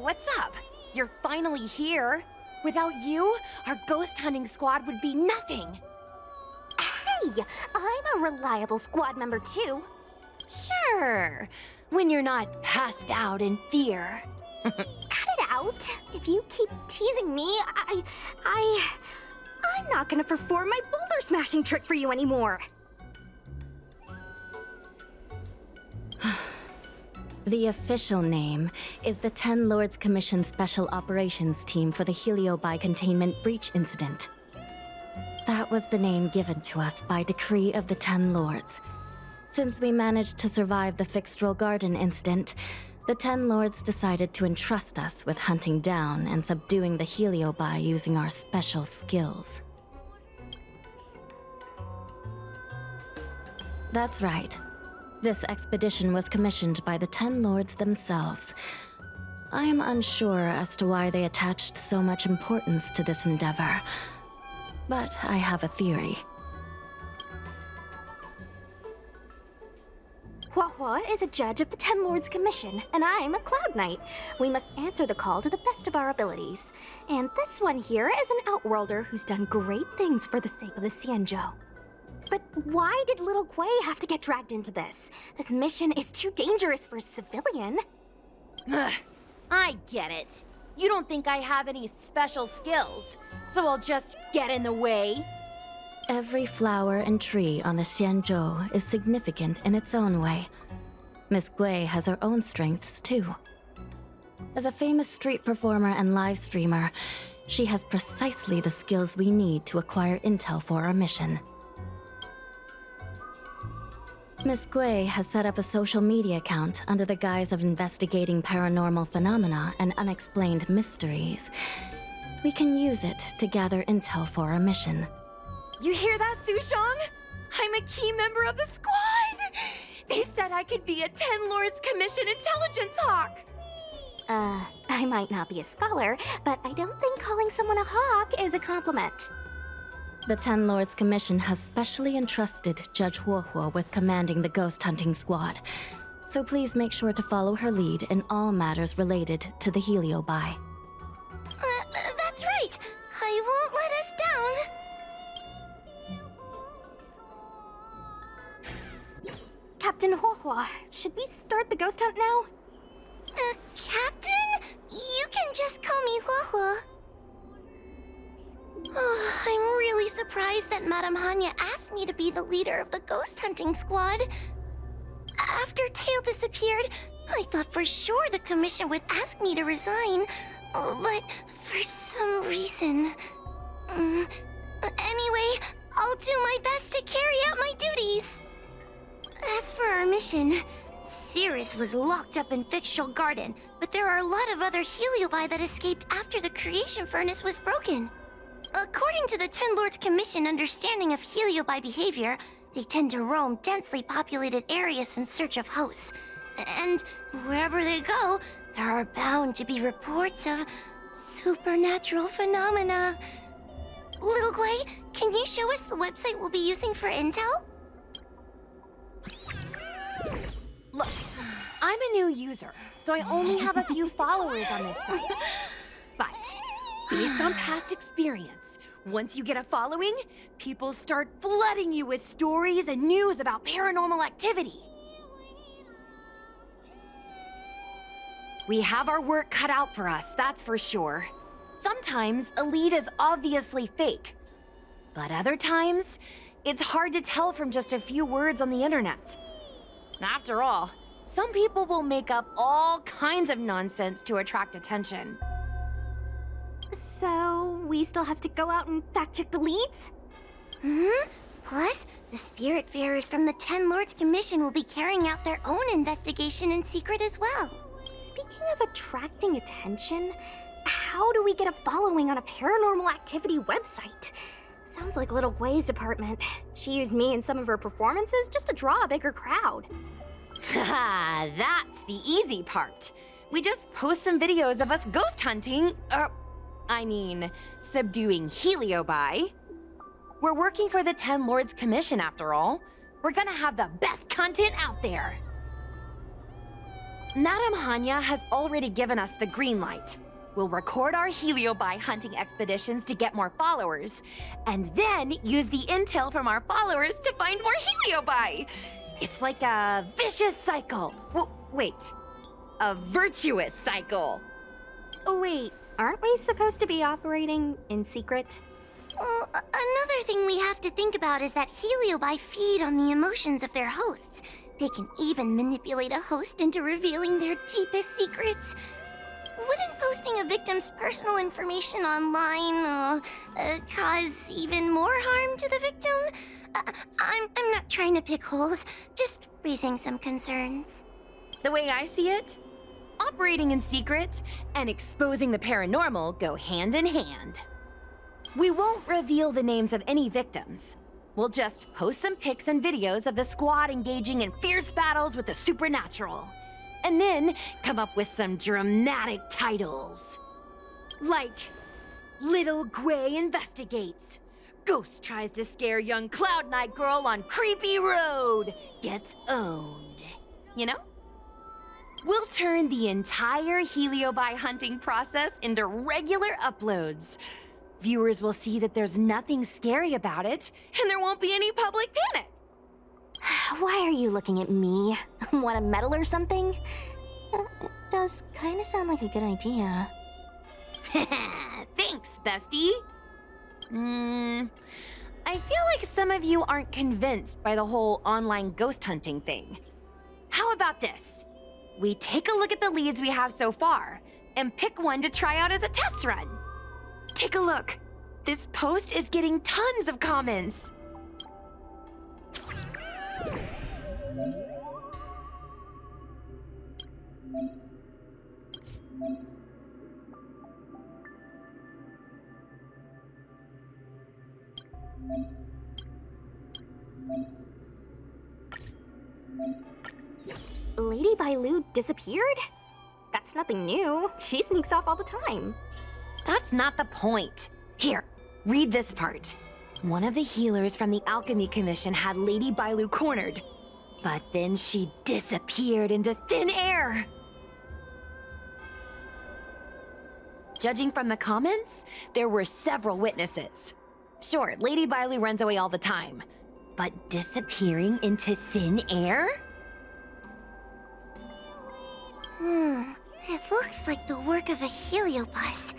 what's up? You're finally here. Without you, our ghost hunting squad would be nothing. Hey, I'm a reliable squad member too. Sure, when you're not passed out in fear. Cut it out. If you keep teasing me, I'm not gonna perform my boulder smashing trick for you anymore. The official name is the Ten Lords Commission Special Operations Team for the Heliobi Containment Breach Incident. That was the name given to us by decree of the Ten Lords. Since we managed to survive the Fixed-Roll Garden incident, the Ten Lords decided to entrust us with hunting down and subduing the Heliobi using our special skills. That's right. This expedition was commissioned by the Ten Lords themselves. I am unsure as to why they attached so much importance to this endeavor, but I have a theory. Huahua is a judge of the Ten Lords Commission, and I'm a Cloud Knight. We must answer the call to the best of our abilities. And this one here is an Outworlder who's done great things for the sake of the Xianzhou. But why did little Gui have to get dragged into this? This mission is too dangerous for a civilian. Ugh, I get it. You don't think I have any special skills, so I'll just get in the way? Every flower and tree on the Xianzhou is significant in its own way. Miss Gui has her own strengths, too. As a famous street performer and live streamer, she has precisely the skills we need to acquire intel for our mission. Miss Gui has set up a social media account under the guise of investigating paranormal phenomena and unexplained mysteries. We can use it to gather intel for our mission. You hear that, Sushong? I'm a key member of the squad! They said I could be a Ten Lords Commission intelligence hawk! I might not be a scholar, but I don't think calling someone a hawk is a compliment. The Ten Lords Commission has specially entrusted Judge Huohuo with commanding the ghost hunting squad, so please make sure to follow her lead in all matters related to the Heliobi. That's right! I won't let us down! Captain Huohuo, should we start the ghost hunt now? Captain? You can just call me Huohuo. Oh, I'm really surprised that Madame Hanya asked me to be the leader of the ghost hunting squad. After Tail disappeared, I thought for sure the commission would ask me to resign. But for some reason... Anyway, I'll do my best to carry out my duties. As for our mission, Cirrus was locked up in Fixed-Roll Garden, but there are a lot of other Heliobi that escaped after the creation furnace was broken. According to the Ten Lords Commission understanding of Heliobi behavior, they tend to roam densely populated areas in search of hosts. And wherever they go, there are bound to be reports of supernatural phenomena. Little Gui, can you show us the website we'll be using for intel? Look, I'm a new user, so I only have a few followers on this site. But, based on past experience, once you get a following, people start flooding you with stories and news about paranormal activity. We have our work cut out for us, that's for sure. Sometimes a lead is obviously fake, but other times, it's hard to tell from just a few words on the internet. After all, some people will make up all kinds of nonsense to attract attention. So, we still have to go out and fact-check the leads? Plus, the Spiritfarers from the Ten Lords Commission will be carrying out their own investigation in secret as well. Speaking of attracting attention, how do we get a following on a paranormal activity website? Sounds like Little Gui's department. She used me in some of her performances just to draw a bigger crowd. Haha, that's the easy part. We just post some videos of us ghost hunting, subduing Heliobi. We're working for the Ten Lords Commission after all. We're gonna have the best content out there. Madame Hanya has already given us the green light. We'll record our Heliobi hunting expeditions to get more followers, and then use the intel from our followers to find more Heliobi. It's like a vicious cycle. Wait, a virtuous cycle. Oh, wait, aren't we supposed to be operating in secret? Well, another thing we have to think about is that Heliobi feed on the emotions of their hosts. They can even manipulate a host into revealing their deepest secrets. Wouldn't posting a victim's personal information online cause even more harm to the victim? I'm not trying to pick holes, just raising some concerns. The way I see it, operating in secret and exposing the paranormal go hand in hand. We won't reveal the names of any victims. We'll just post some pics and videos of the squad engaging in fierce battles with the supernatural. And then come up with some dramatic titles. Like, Little Gray Investigates. Ghost tries to scare young Cloud Knight girl on creepy road. Gets owned. You know? We'll turn the entire Heliobi hunting process into regular uploads. Viewers will see that there's nothing scary about it, and there won't be any public panic. Why are you looking at me? Want a medal or something? It does kind of sound like a good idea. Thanks, bestie. I feel like some of you aren't convinced by the whole online ghost hunting thing. How about this? We take a look at the leads we have so far, and pick one to try out as a test run. Take a look. This post is getting tons of comments. Lady Bailu disappeared? That's nothing new. She sneaks off all the time. That's not the point. Here, read this part. One of the healers from the Alchemy Commission had Lady Bailu cornered, but then she disappeared into thin air. Judging from the comments, there were several witnesses. Sure, Lady Bailu runs away all the time, but disappearing into thin air? It looks like the work of a heliobus.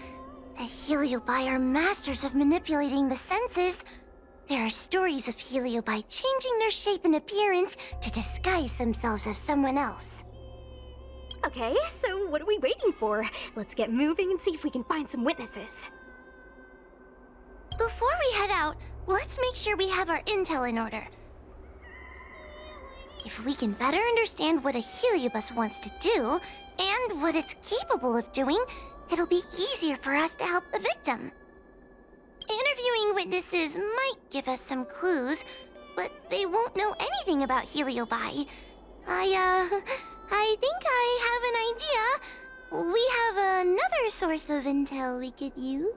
The heliobi are masters of manipulating the senses. There are stories of heliobi changing their shape and appearance to disguise themselves as someone else. Okay, so what are we waiting for? Let's get moving and see if we can find some witnesses. Before we head out, let's make sure we have our intel in order. If we can better understand what a heliobus wants to do, and what it's capable of doing, it'll be easier for us to help the victim. Interviewing witnesses might give us some clues, but they won't know anything about heliobi. I think I have an idea. We have another source of intel we could use.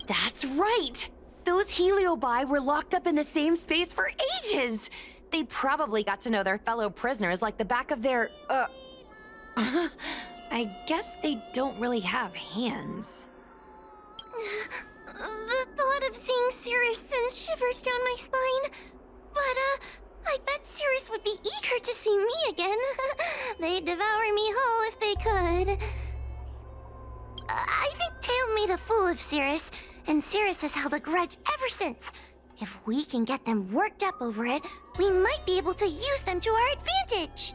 That's right! Those heliobi were locked up in the same space for ages! They probably got to know their fellow prisoners like the back of their, I guess they don't really have hands. The thought of seeing Cirrus sends shivers down my spine. But, I bet Cirrus would be eager to see me again. They'd devour me whole if they could. I think Tail made a fool of Cirrus, and Cirrus has held a grudge ever since. If we can get them worked up over it, we might be able to use them to our advantage.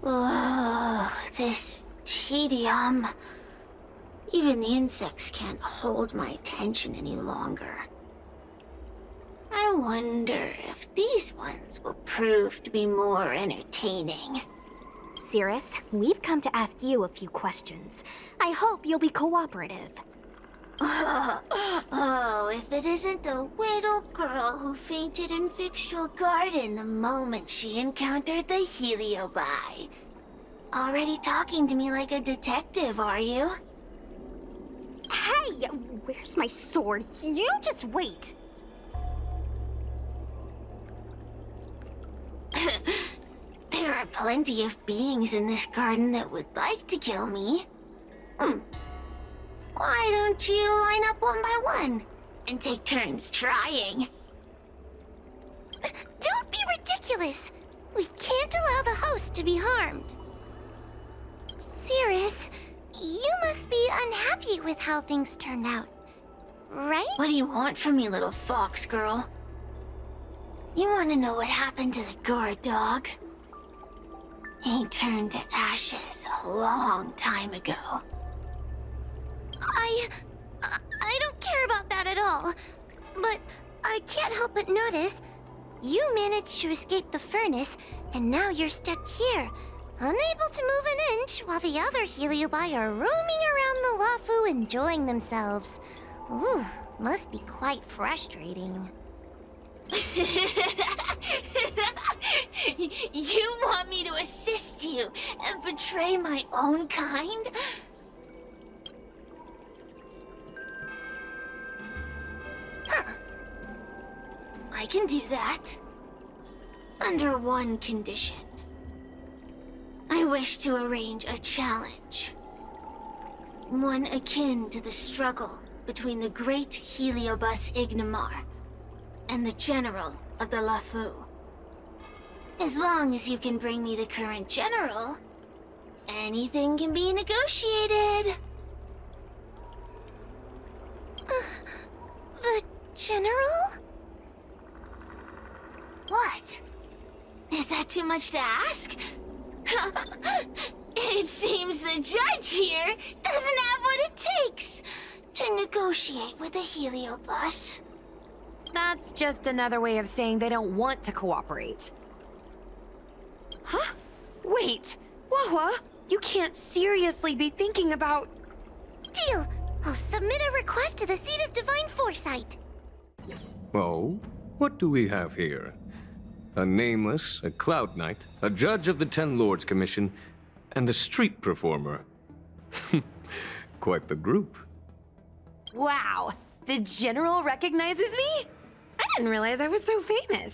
Oh, this tedium. Even the insects can't hold my attention any longer. I wonder if these ones will prove to be more entertaining. Cirrus, we've come to ask you a few questions. I hope you'll be cooperative. Oh, if it isn't the little girl who fainted in Victual Garden the moment she encountered the heliobi. Already talking to me like a detective, are you? Hey, where's my sword? You just wait. plenty of beings in this garden that would like to kill me. Why don't you line up one by one and take turns trying? Don't be ridiculous! We can't allow the host to be harmed. Cirrus, you must be unhappy with how things turned out, right? What do you want from me, little fox girl? You want to know what happened to the guard dog? He turned to ashes a long time ago. I don't care about that at all. But I can't help but notice you managed to escape the furnace, and now you're stuck here, unable to move an inch while the other Heliobi are roaming around the Lafu enjoying themselves. Ooh, must be quite frustrating. You want me to assist you and betray my own kind? Huh. I can do that. Under one condition. I wish to arrange a challenge. One akin to the struggle between the great Heliobus Ignamar and the general of the Lafu. As long as you can bring me the current general, anything can be negotiated. The general? What? Is that too much to ask? It seems the judge here doesn't have what it takes to negotiate with the Heliobus. That's just another way of saying they don't want to cooperate. Huh? Wait! Wawa, you can't seriously be thinking about... Deal! I'll submit a request to the Seat of Divine Foresight. Oh, what do we have here? A nameless, a cloud knight, a judge of the Ten Lords Commission, and a street performer. Quite the group. Wow! The General recognizes me? I didn't realize I was so famous.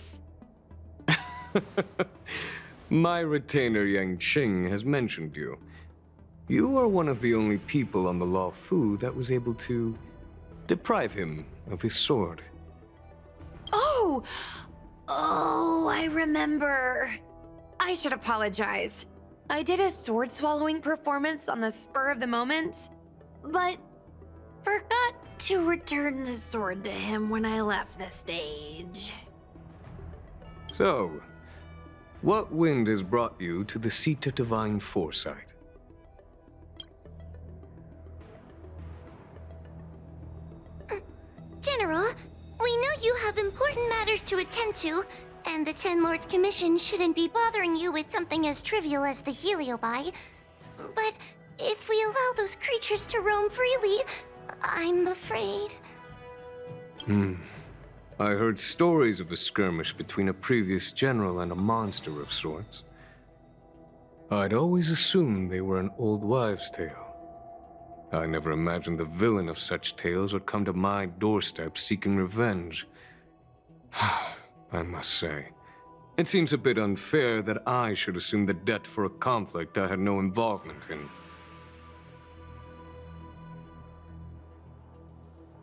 My retainer Yang Qing has mentioned you. You are one of the only people on the Law Fu that was able to deprive him of his sword. Oh! Oh, I remember. I should apologize. I did a sword-swallowing performance on the spur of the moment, but forgot to return the sword to him when I left the stage. So, what wind has brought you to the Seat of Divine Foresight? General, we know you have important matters to attend to, and the Ten Lords Commission shouldn't be bothering you with something as trivial as the Heliobi. But if we allow those creatures to roam freely, I'm afraid... I heard stories of a skirmish between a previous general and a monster of sorts. I'd always assumed they were an old wives' tale. I never imagined the villain of such tales would come to my doorstep seeking revenge. I must say, it seems a bit unfair that I should assume the debt for a conflict I had no involvement in.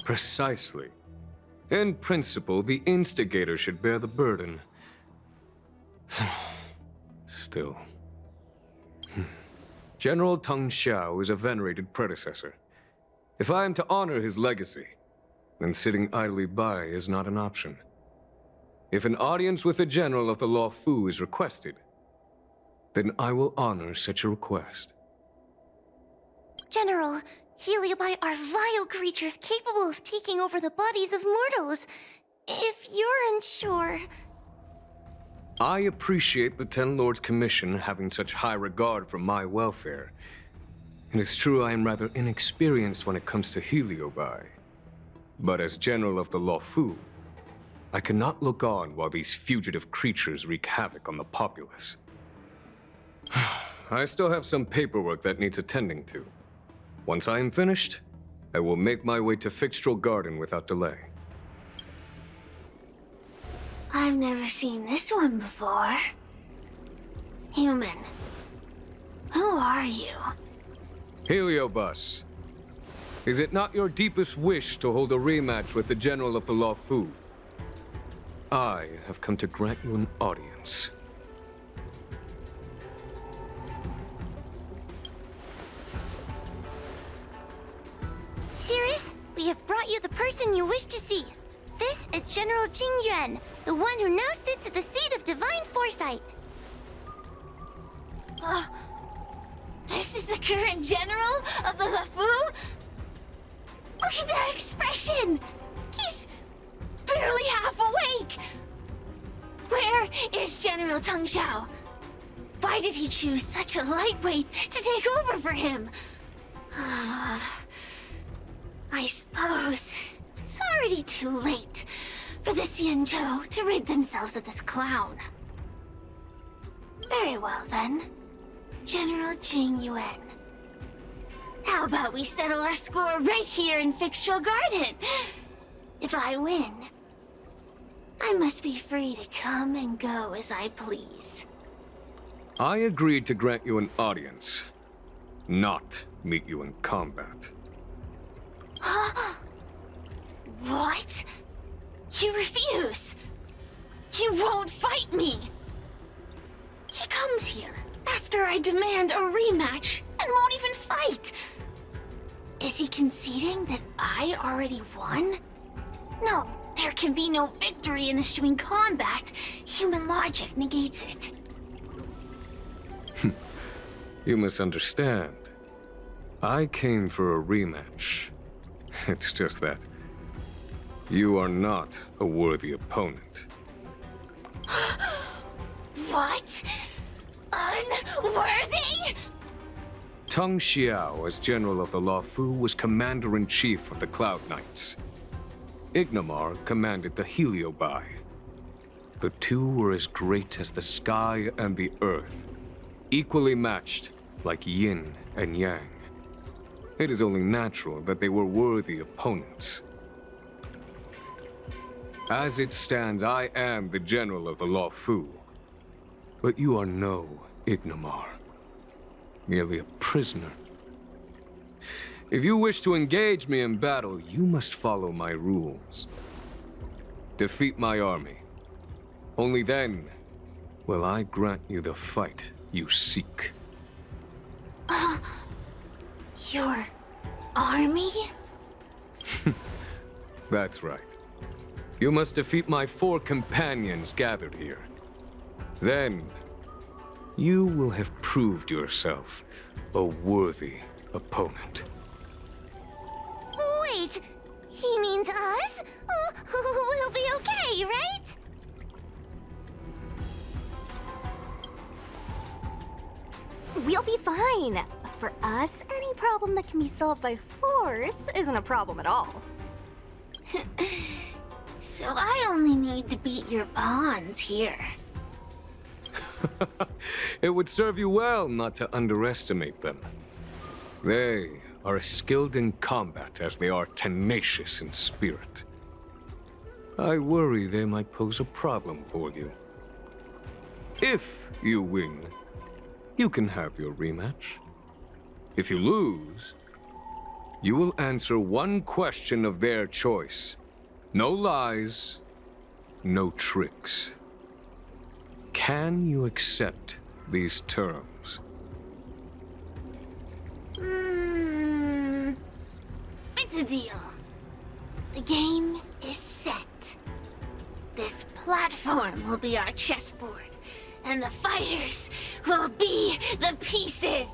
Precisely. In principle, the instigator should bear the burden. Still. General Teng Xiao is a venerated predecessor. If I am to honor his legacy, then sitting idly by is not an option. If an audience with the general of the Law Fu is requested, then I will honor such a request. General, Heliobi are vile creatures capable of taking over the bodies of mortals. If you're unsure... I appreciate the Ten Lords Commission having such high regard for my welfare. It is true I am rather inexperienced when it comes to Heliobi. But as General of the Law Fu, I cannot look on while these fugitive creatures wreak havoc on the populace. I still have some paperwork that needs attending to. Once I am finished, I will make my way to Fixtral Garden without delay. I've never seen this one before. Human, who are you? Heliobus, is it not your deepest wish to hold a rematch with the General of the Lawfu? I have come to grant you an audience. Sirius, we have brought you the person you wish to see. This is General Jingyuan, the one who now sits at the seat of divine foresight. This is the current general of the Lawfu? Look at that expression! He's barely half awake! Where is General Teng Xiao? Why did he choose such a lightweight to take over for him? I suppose it's already too late for the Xianzhou to rid themselves of this clown. Very well then, General Jingyuan. How about we settle our score right here in Fictional Garden? If I win, I must be free to come and go as I please. I agreed to grant you an audience, not meet you in combat. What? You refuse? You won't fight me? He comes here after I demand a rematch and won't even fight. Is he conceding that I already won? No, there can be no victory in this doing combat. Human logic negates it. You misunderstand. I came for a rematch. It's just that you are not a worthy opponent. What? Unworthy? Teng Xiao, as General of the Lawfu, was Commander-in-Chief of the Cloud Knights. Ignomar commanded the Heliobai. The two were as great as the sky and the earth, equally matched like yin and yang. It is only natural that they were worthy opponents. As it stands, I am the General of the Lawfu. But you are no Ignomar. Merely a prisoner. If you wish to engage me in battle, you must follow my rules. Defeat my army. Only then will I grant you the fight you seek. Your army? That's right. You must defeat my 4 companions gathered here. Then, you will have proved yourself a worthy opponent. Wait, he means us? We'll be okay, right? We'll be fine. For us, any problem that can be solved by force isn't a problem at all. So I only need to beat your pawns here. It would serve you well not to underestimate them. They are as skilled in combat as they are tenacious in spirit. I worry they might pose a problem for you. If you win, you can have your rematch. If you lose, you will answer one question of their choice. No lies, no tricks. Can you accept these terms? It's a deal. The game is set. This platform will be our chessboard, and the fighters will be the pieces.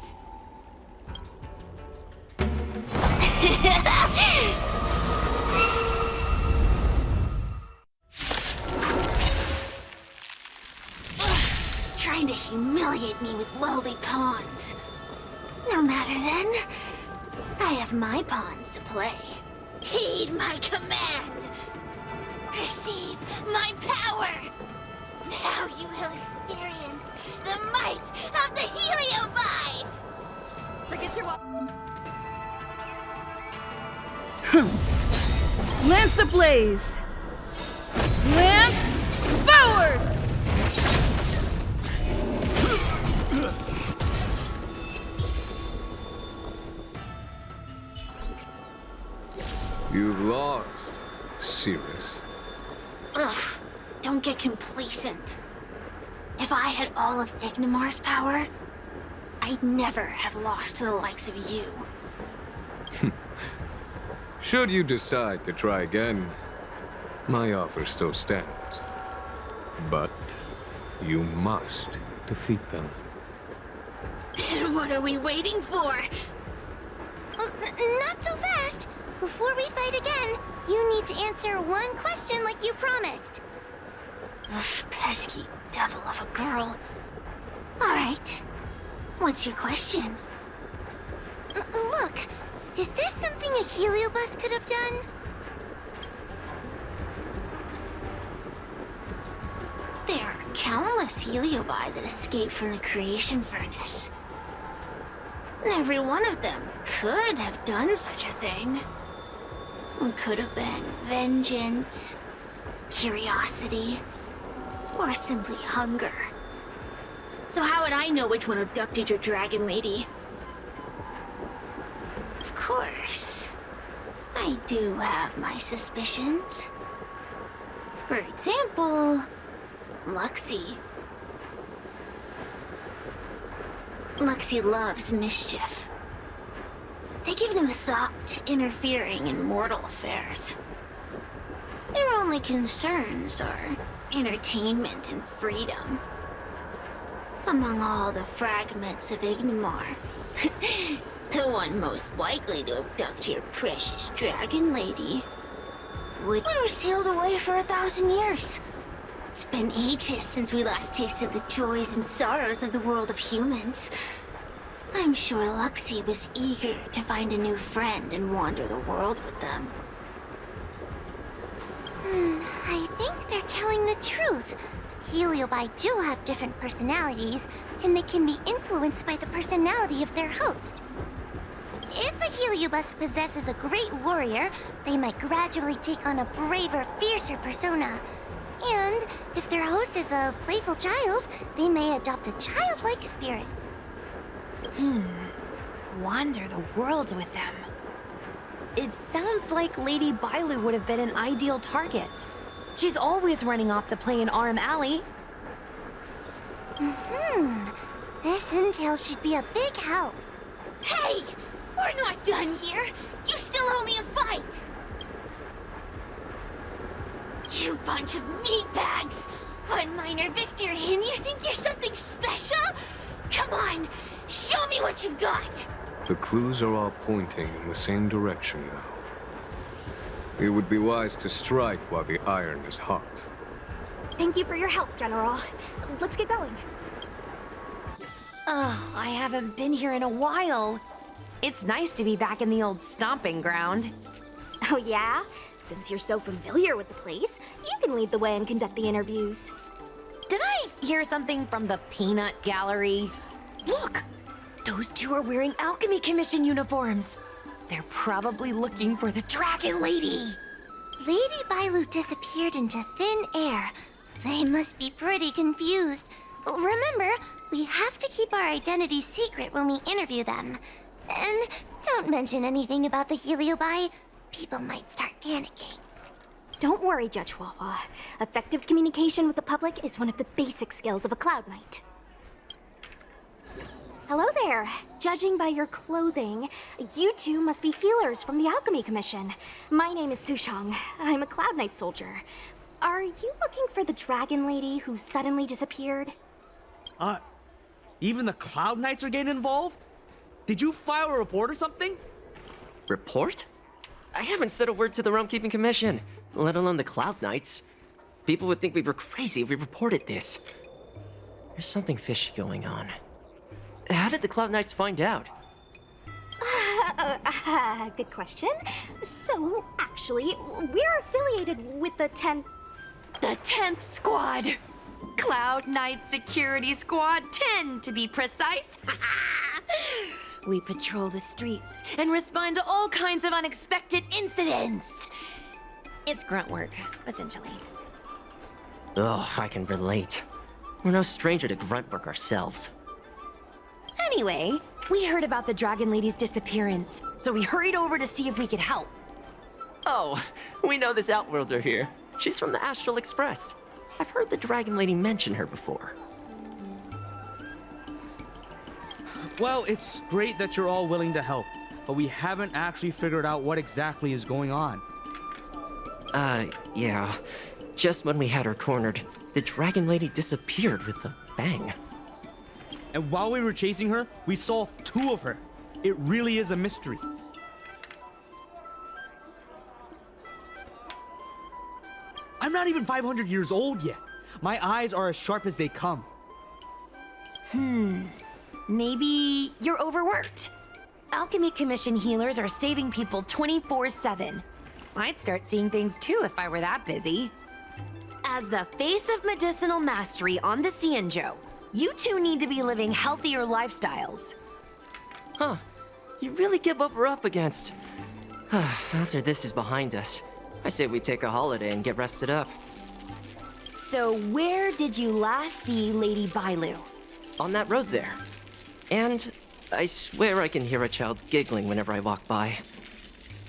Trying to humiliate me with lowly pawns. No matter then. I have my pawns to play. Heed my command. Receive my power. Now you will experience the might of the Heliobai. Forget your Lance ablaze! Lance forward! You've lost, Cirrus. Ugh, don't get complacent. If I had all of Ignimar's power, I'd never have lost to the likes of you. Should you decide to try again, my offer still stands. But you must defeat them. What are we waiting for? Not so fast! Before we fight again, you need to answer one question like you promised. Ugh, pesky devil of a girl. Alright. What's your question? Look, is this something a heliobus could have done? There are countless heliobi that escaped from the creation furnace. And every one of them could have done such a thing. It could have been vengeance, curiosity, or simply hunger. So how would I know which one abducted your dragon lady? Of course, I do have my suspicions. For example, Luxie. Luxie loves mischief. They give no thought to interfering in mortal affairs. Their only concerns are entertainment and freedom. Among all the fragments of Ignimar, the one most likely to abduct your precious dragon lady would have sailed away for 1,000 years. It's been ages since we last tasted the joys and sorrows of the world of humans. I'm sure Luxie was eager to find a new friend and wander the world with them. I think they're telling the truth. Heliobi do have different personalities, and they can be influenced by the personality of their host. If a heliobus possesses a great warrior, they might gradually take on a braver, fiercer persona. And if their host is a playful child, they may adopt a childlike spirit. Wander the world with them. It sounds like Lady Bailu would have been an ideal target. She's always running off to play in Arm Alley. This intel should be a big help. Hey! We're not done here! You still owe me a fight! You bunch of meatbags! One minor victory and you think you're something special? Come on! Show me what you've got! The clues are all pointing in the same direction now. It would be wise to strike while the iron is hot. Thank you for your help, General. Let's get going. Oh, I haven't been here in a while. It's nice to be back in the old stomping ground. Oh yeah? Since you're so familiar with the place, you can lead the way and conduct the interviews. Did I hear something from the peanut gallery? Look! Those two are wearing Alchemy Commission uniforms. They're probably looking for the Dragon Lady. Lady Bailu disappeared into thin air. They must be pretty confused. Remember, we have to keep our identities secret when we interview them. And don't mention anything about the Heliobi. People might start panicking. Don't worry, Judge Wafa. Effective communication with the public is one of the basic skills of a Cloud Knight. Hello there. Judging by your clothing, you two must be healers from the Alchemy Commission. My name is Sushang. I'm a Cloud Knight soldier. Are you looking for the Dragon Lady who suddenly disappeared? Even the Cloud Knights are getting involved? Did you file a report or something? Report? I haven't said a word to the Realm-Keeping Commission, let alone the Cloud Knights. People would think we were crazy if we reported this. There's something fishy going on. How did the Cloud Knights find out? Good question. So, actually, we're affiliated with the 10th... The 10th Squad! Cloud Knight Security Squad 10, to be precise. We patrol the streets and respond to all kinds of unexpected incidents. It's grunt work, essentially. Oh, I can relate. We're no stranger to grunt work ourselves. Anyway, we heard about the Dragon Lady's disappearance, so we hurried over to see if we could help. Oh, we know this Outworlder here. She's from the Astral Express. I've heard the Dragon Lady mention her before. Well, it's great that you're all willing to help, but we haven't actually figured out what exactly is going on. Yeah. Just when we had her cornered, the Dragon Lady disappeared with a bang. And while we were chasing her, we saw 2 of her. It really is a mystery. I'm not even 500 years old yet. My eyes are as sharp as they come. Maybe you're overworked. Alchemy Commission healers are saving people 24/7. I'd start seeing things too if I were that busy. As the face of medicinal mastery on the Cienjo, you two need to be living healthier lifestyles. Huh. You really give what we're up against. After this is behind us, I say we take a holiday and get rested up. So where did you last see Lady Bailu? On that road there. And I swear I can hear a child giggling whenever I walk by.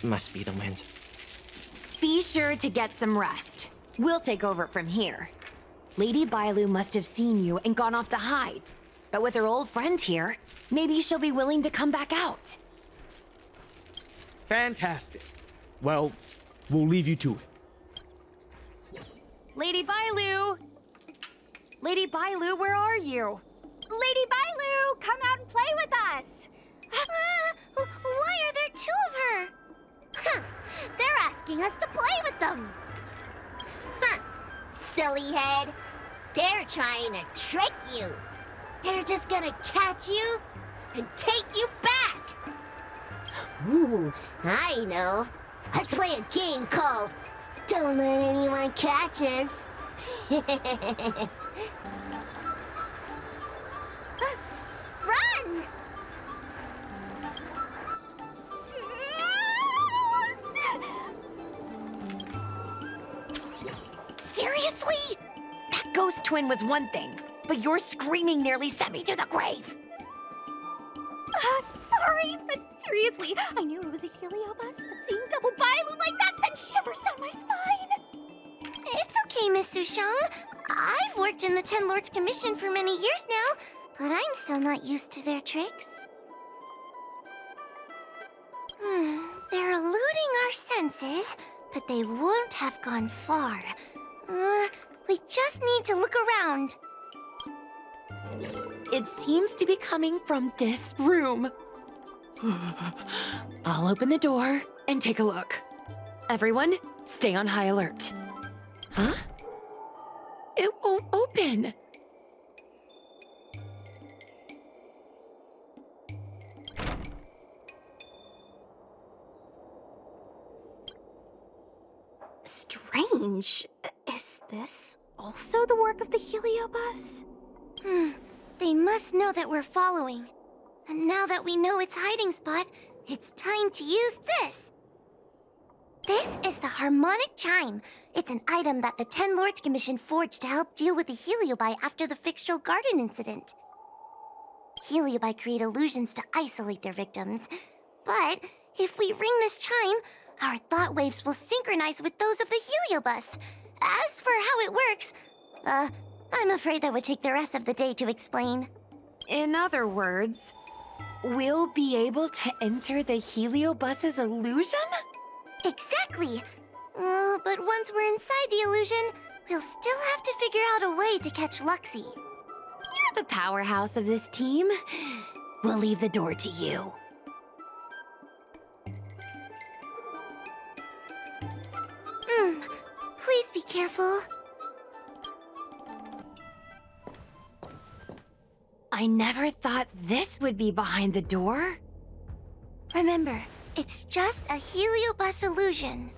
Must be the wind. Be sure to get some rest. We'll take over from here. Lady Bailu must have seen you and gone off to hide. But with her old friend here, maybe she'll be willing to come back out. Fantastic. Well, we'll leave you to it. Lady Bailu! Lady Bailu, where are you? Lady Bailu, come out and play with us! Why are there 2 of her? Huh, they're asking us to play with them. Huh, silly head. They're trying to trick you. They're just gonna catch you and take you back. Ooh, I know. Let's play a game called Don't Let Anyone Catch Us. Run! Seriously? That ghost twin was one thing, but your screaming nearly sent me to the grave. Sorry, but seriously, I knew it was a heliobus, but seeing double Bailu like that sent shivers down my spine. It's okay, Miss Sushang. I've worked in the Ten Lords Commission for many years now, but I'm still not used to their tricks. They're eluding our senses, but they won't have gone far. We just need to look around. It seems to be coming from this room. I'll open the door and take a look. Everyone, stay on high alert. Huh? It won't open. Strange. Is this also the work of the heliobus? They must know that we're following. And now that we know its hiding spot, it's time to use this. This is the harmonic chime. It's an item that the Ten Lords Commission forged to help deal with the heliobi after the Fictional Garden incident. Heliobi create illusions to isolate their victims. But if we ring this chime, our thought waves will synchronize with those of the heliobus. As for how it works, I'm afraid that would take the rest of the day to explain. In other words, we'll be able to enter the heliobus's illusion? Exactly. But once we're inside the illusion, we'll still have to figure out a way to catch Luxie. You're the powerhouse of this team. We'll leave the door to you. Please be careful. I never thought this would be behind the door. Remember, it's just a heliobus illusion.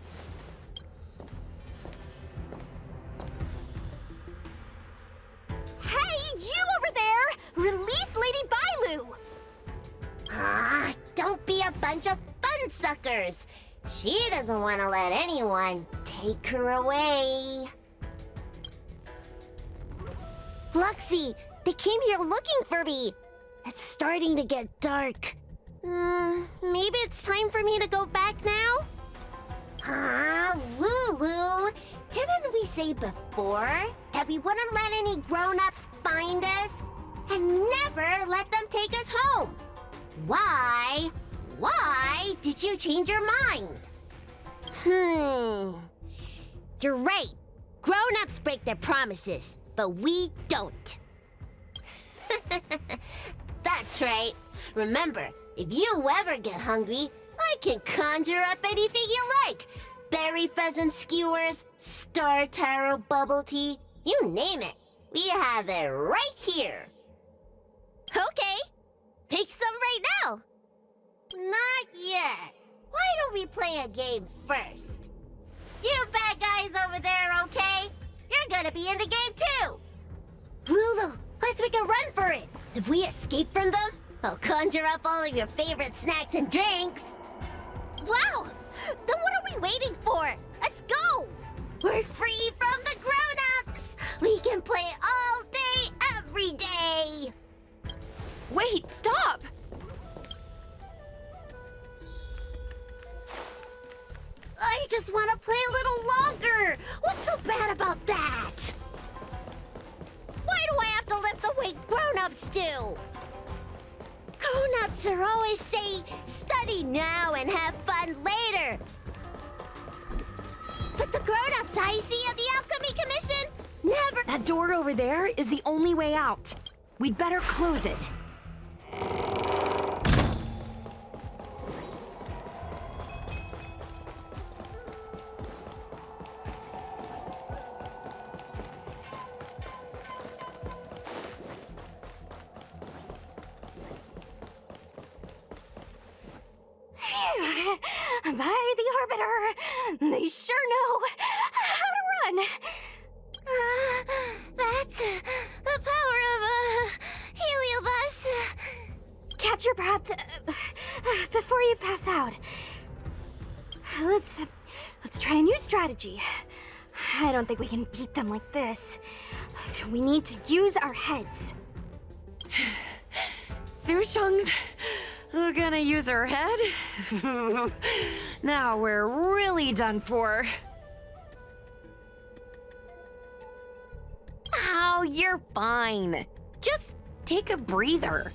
Hey, you over there! Release Lady Bailu! Don't be a bunch of fun suckers. She doesn't want to let anyone take her away. Luxie, they came here looking for me. It's starting to get dark. Maybe it's time for me to go back now? Lulu, didn't we say before that we wouldn't let any grown-ups find us? And never let them take us home? Why? Why did you change your mind? You're right. Grown-ups break their promises, but we don't. That's right. Remember, if you ever get hungry, I can conjure up anything you like. Berry pheasant skewers, star taro bubble tea, you name it. We have it right here. Okay, take some right now. Not yet. Why don't we play a game first? You bad guys over there, okay? You're gonna be in the game too. Lulu, let's make a run for it. If we escape from them, I'll conjure up all of your favorite snacks and drinks. Wow! Then what are we waiting for? Let's go! We're free from the grown-ups! We can play all day, every day! Wait, stop! I just want to play a little longer! What's so bad about that? Why do I have to lift the weight grown-ups do? Grown-ups are always saying, study now and have fun later. But the grown-ups I see at the Alchemy Commission never... That door over there is the only way out. We'd better close it. By the Arbiter, they sure know how to run. That's the power of a heliobus. Catch your breath before you pass out. Let's try a new strategy. I don't think we can beat them like this. We need to use our heads. Sushung's gonna use her head? Now we're really done for. Ow, you're fine. Just take a breather.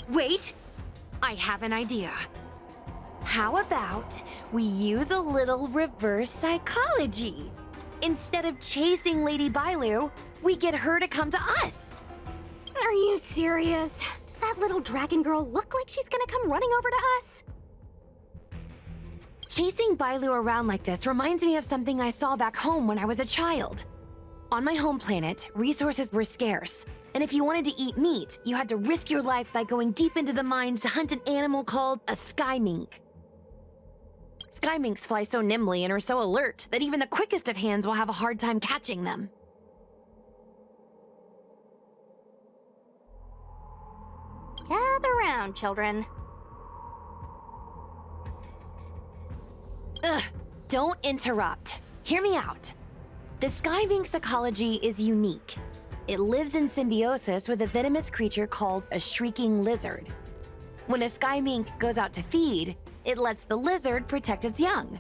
Wait, I have an idea. How about we use a little reverse psychology? Instead of chasing Lady Bailu, we get her to come to us. Are you serious? Does that little dragon girl look like she's gonna come running over to us? Chasing Bailu around like this reminds me of something I saw back home when I was a child. On my home planet, resources were scarce, and if you wanted to eat meat, you had to risk your life by going deep into the mines to hunt an animal called a sky mink. Sky minks fly so nimbly and are so alert that even the quickest of hands will have a hard time catching them. Gather round, children. Ugh, don't interrupt. Hear me out. The sky mink's ecology is unique. It lives in symbiosis with a venomous creature called a shrieking lizard. When a sky mink goes out to feed, it lets the lizard protect its young.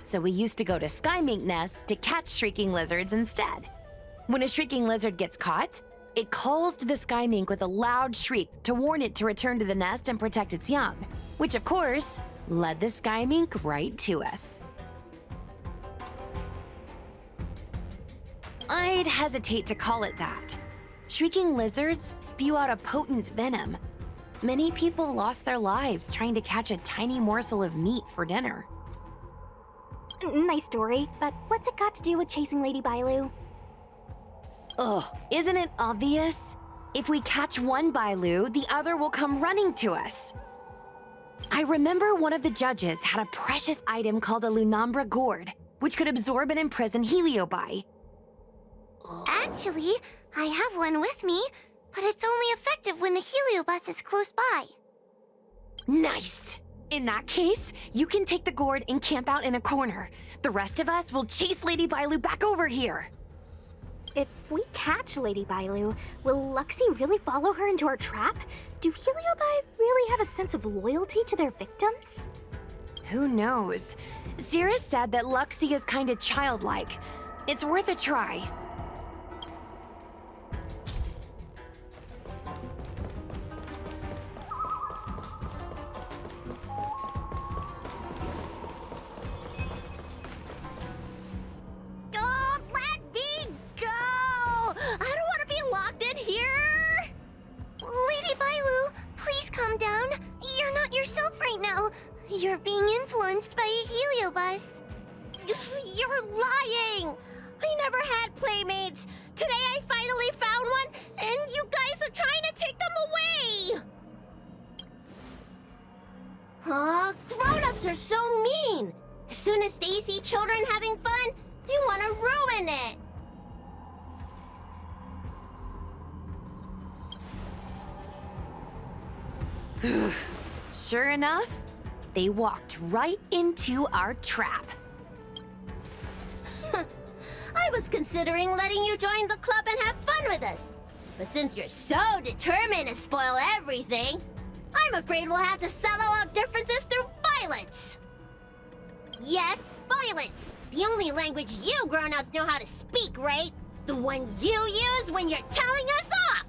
So we used to go to sky mink nests to catch shrieking lizards instead. When a shrieking lizard gets caught, it calls to the sky mink with a loud shriek to warn it to return to the nest and protect its young, which of course led the sky mink right to us. I'd hesitate to call it that. Shrieking lizards spew out a potent venom. Many people lost their lives trying to catch a tiny morsel of meat for dinner. Nice story, but what's it got to do with chasing Lady Bailu? Ugh, isn't it obvious? If we catch one Bailu, the other will come running to us. I remember one of the judges had a precious item called a Lunambra gourd, which could absorb and imprison Heliobi. Actually, I have one with me, but it's only effective when the heliobus is close by. Nice! In that case, you can take the gourd and camp out in a corner. The rest of us will chase Lady Bailu back over here. If we catch Lady Bailu, will Luxie really follow her into our trap? Do Heliobi really have a sense of loyalty to their victims? Who knows? Cirrus said that Luxie is kinda childlike. It's worth a try. Don't let me go! I don't want to be locked in here! Lady Bailu, please calm down. You're not yourself right now. You're being influenced by a heliobus. You're lying! I never had playmates. Today I finally found one, and you guys are trying to take them away! Grown-ups are so mean! As soon as they see children having fun, they want to ruin it! Sure enough, they walked right into our trap. I was considering letting you join the club and have fun with us. But since you're so determined to spoil everything, I'm afraid we'll have to settle out differences through violence. Yes, violence. The only language you grown-ups know how to speak, right? The one you use when you're telling us off.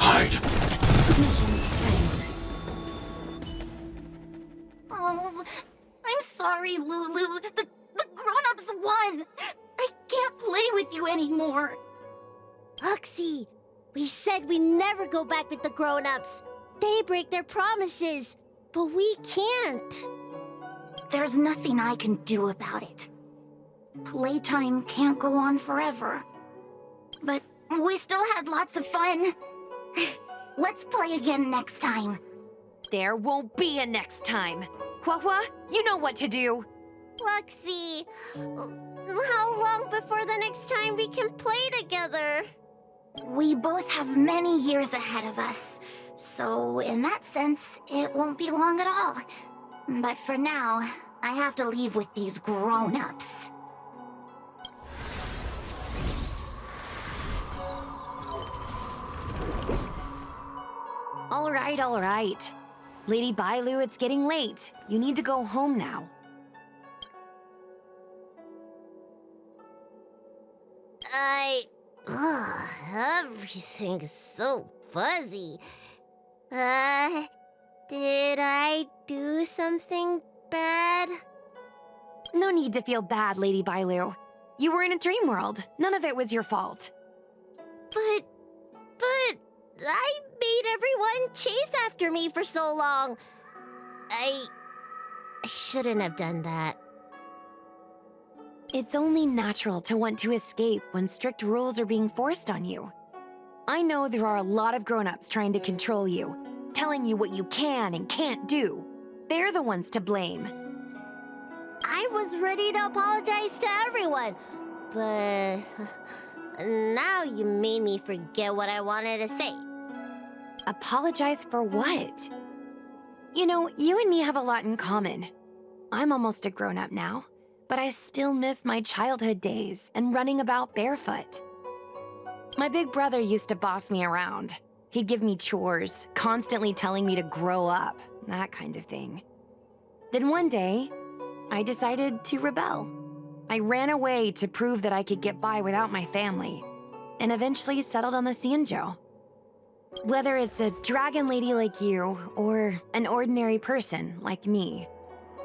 Hide. Oh, I'm sorry, Lulu. The grown-ups won. I can't play with you anymore. Luxie, we said we'd never go back with the grown-ups. They break their promises, but we can't. There's nothing I can do about it. Playtime can't go on forever. But we still had lots of fun. Let's play again next time. There won't be a next time. Hua, you know what to do. Luxie, how long before the next time we can play together? We both have many years ahead of us, so in that sense, it won't be long at all. But for now, I have to leave with these grown-ups. All right. Lady Bailu, it's getting late. You need to go home now. Everything's so fuzzy. Did I do something bad? No need to feel bad, Lady Bailu. You were in a dream world. None of it was your fault. But I made everyone chase after me for so long. I shouldn't have done that. It's only natural to want to escape when strict rules are being forced on you. I know there are a lot of grown-ups trying to control you, telling you what you can and can't do. They're the ones to blame. I was ready to apologize to everyone, but now you made me forget what I wanted to say. Apologize for what? You know, you and me have a lot in common. I'm almost a grown-up now, but I still miss my childhood days and running about barefoot. My big brother used to boss me around. He'd give me chores, constantly telling me to grow up, that kind of thing. Then one day, I decided to rebel. I ran away to prove that I could get by without my family, and eventually settled on the Xianzhou. Whether it's a dragon lady like you, or an ordinary person like me,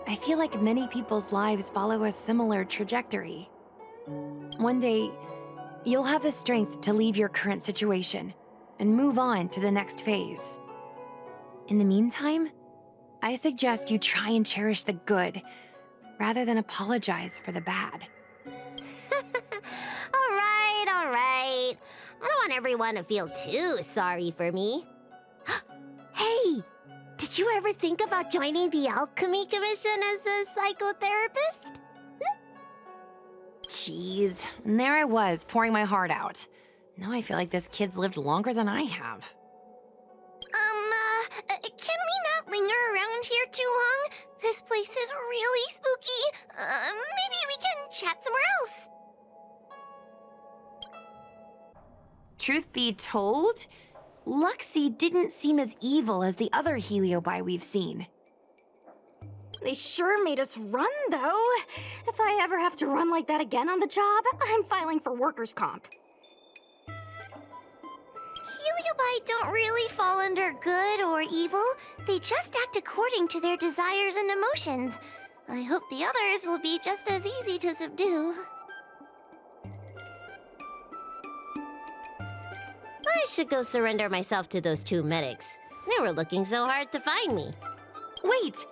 I feel like many people's lives follow a similar trajectory. One day, you'll have the strength to leave your current situation and move on to the next phase. In the meantime, I suggest you try and cherish the good rather than apologize for the bad. All right. I don't want everyone to feel too sorry for me. Hey, did you ever think about joining the Alchemy Commission as a psychotherapist? Jeez, and there I was, pouring my heart out. Now I feel like this kid's lived longer than I have. Can we not linger around here too long? This place is really spooky. Maybe we can chat somewhere else. Truth be told, Luxie didn't seem as evil as the other Heliobi we've seen. They sure made us run, though. If I ever have to run like that again on the job, I'm filing for workers' comp. Heliobi don't really fall under good or evil. They just act according to their desires and emotions. I hope the others will be just as easy to subdue. I should go surrender myself to those two medics. They were looking so hard to find me. Wait!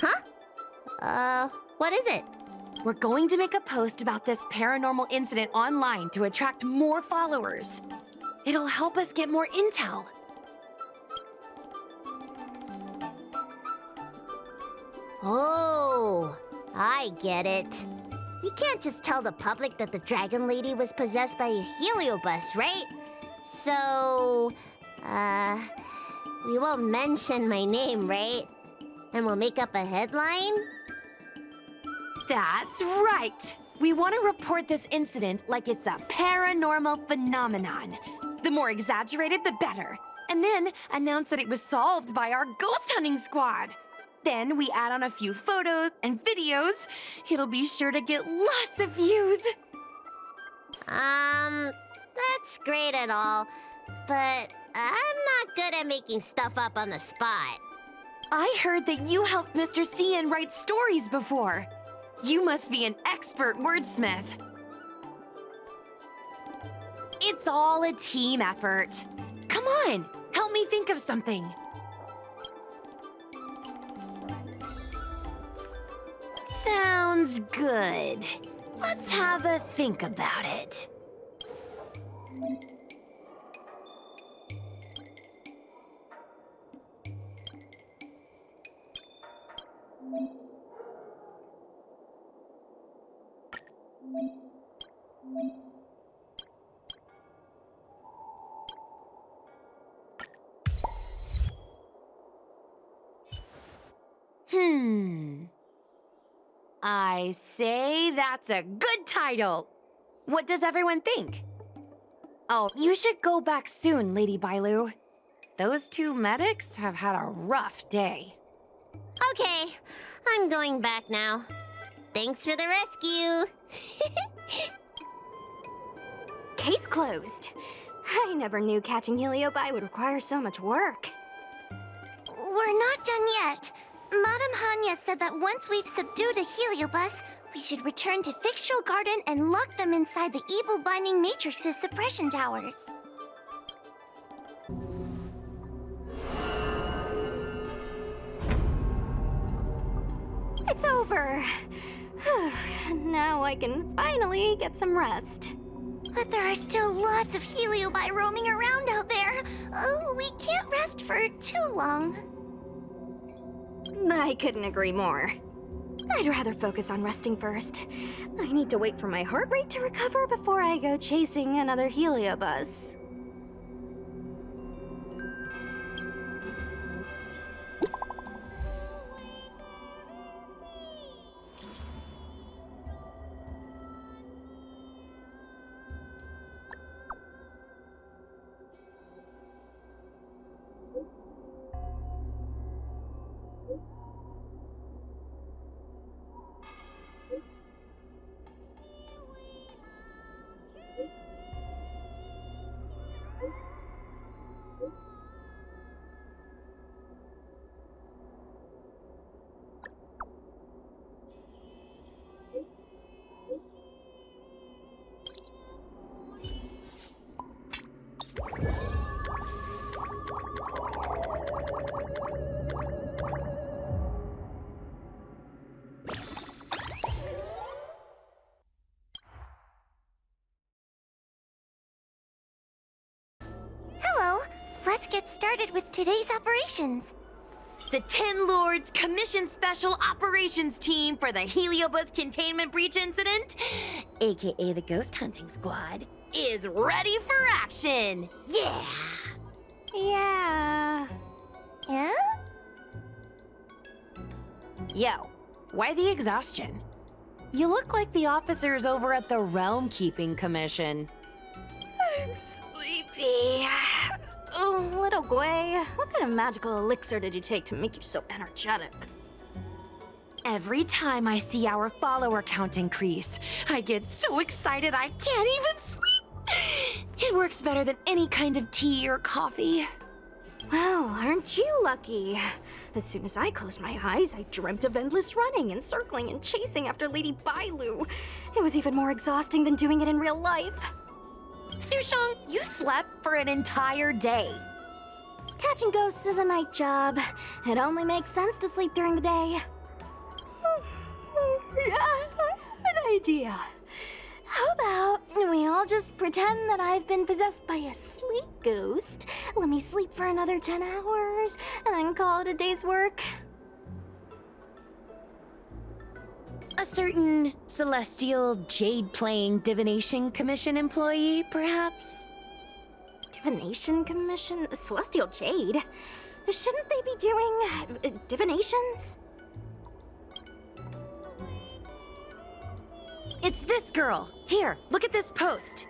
Huh? What is it? We're going to make a post about this paranormal incident online to attract more followers. It'll help us get more intel. Oh, I get it. We can't just tell the public that the Dragon Lady was possessed by a heliobus, right? So, we won't mention my name, right? And we'll make up a headline? That's right! We want to report this incident like it's a paranormal phenomenon. The more exaggerated, the better. And then announce that it was solved by our ghost hunting squad. Then we add on a few photos and videos. It'll be sure to get lots of views. That's great and all, but I'm not good at making stuff up on the spot. I heard that you helped Mr. Cian write stories before. You must be an expert wordsmith. It's all a team effort. Come on, help me think of something. Sounds good. Let's have a think about it. I say that's a good title. What does everyone think? Oh, you should go back soon, Lady Bailu. Those two medics have had a rough day. Okay, I'm going back now. Thanks for the rescue. Case closed. I never knew catching Heliobi would require so much work. We're not done yet. Madame Hanya said that once we've subdued a heliobus, we should return to Fictional Garden and lock them inside the evil binding matrix's suppression towers. It's over. Now I can finally get some rest. But there are still lots of Heliobi roaming around out there. Oh, we can't rest for too long. I couldn't agree more. I'd rather focus on resting first. I need to wait for my heart rate to recover before I go chasing another heliobus. Let's get started with today's operations. The 10 Lords Commission Special Operations Team for the Heliobus Containment Breach Incident, aka the Ghost Hunting Squad, is ready for action! Yeah! Yeah. Huh? Yo, why the exhaustion? You look like the officers over at the Realm Keeping Commission. I'm sleepy. Oh, little Gwei, what kind of magical elixir did you take to make you so energetic? Every time I see our follower count increase, I get so excited I can't even sleep. It works better than any kind of tea or coffee. Well, aren't you lucky? As soon as I closed my eyes, I dreamt of endless running and circling and chasing after Lady Bailu. It was even more exhausting than doing it in real life. Sushong, you slept for an entire day. Catching ghosts is a night job. It only makes sense to sleep during the day. Yeah, I have an idea. How about we all just pretend that I've been possessed by a sleep ghost? Let me sleep for another 10 hours, and then call it a day's work. A certain celestial jade-playing divination commission employee, perhaps? Divination Commission? Celestial Jade? Shouldn't they be doing divinations? It's this girl. Here, look at this post.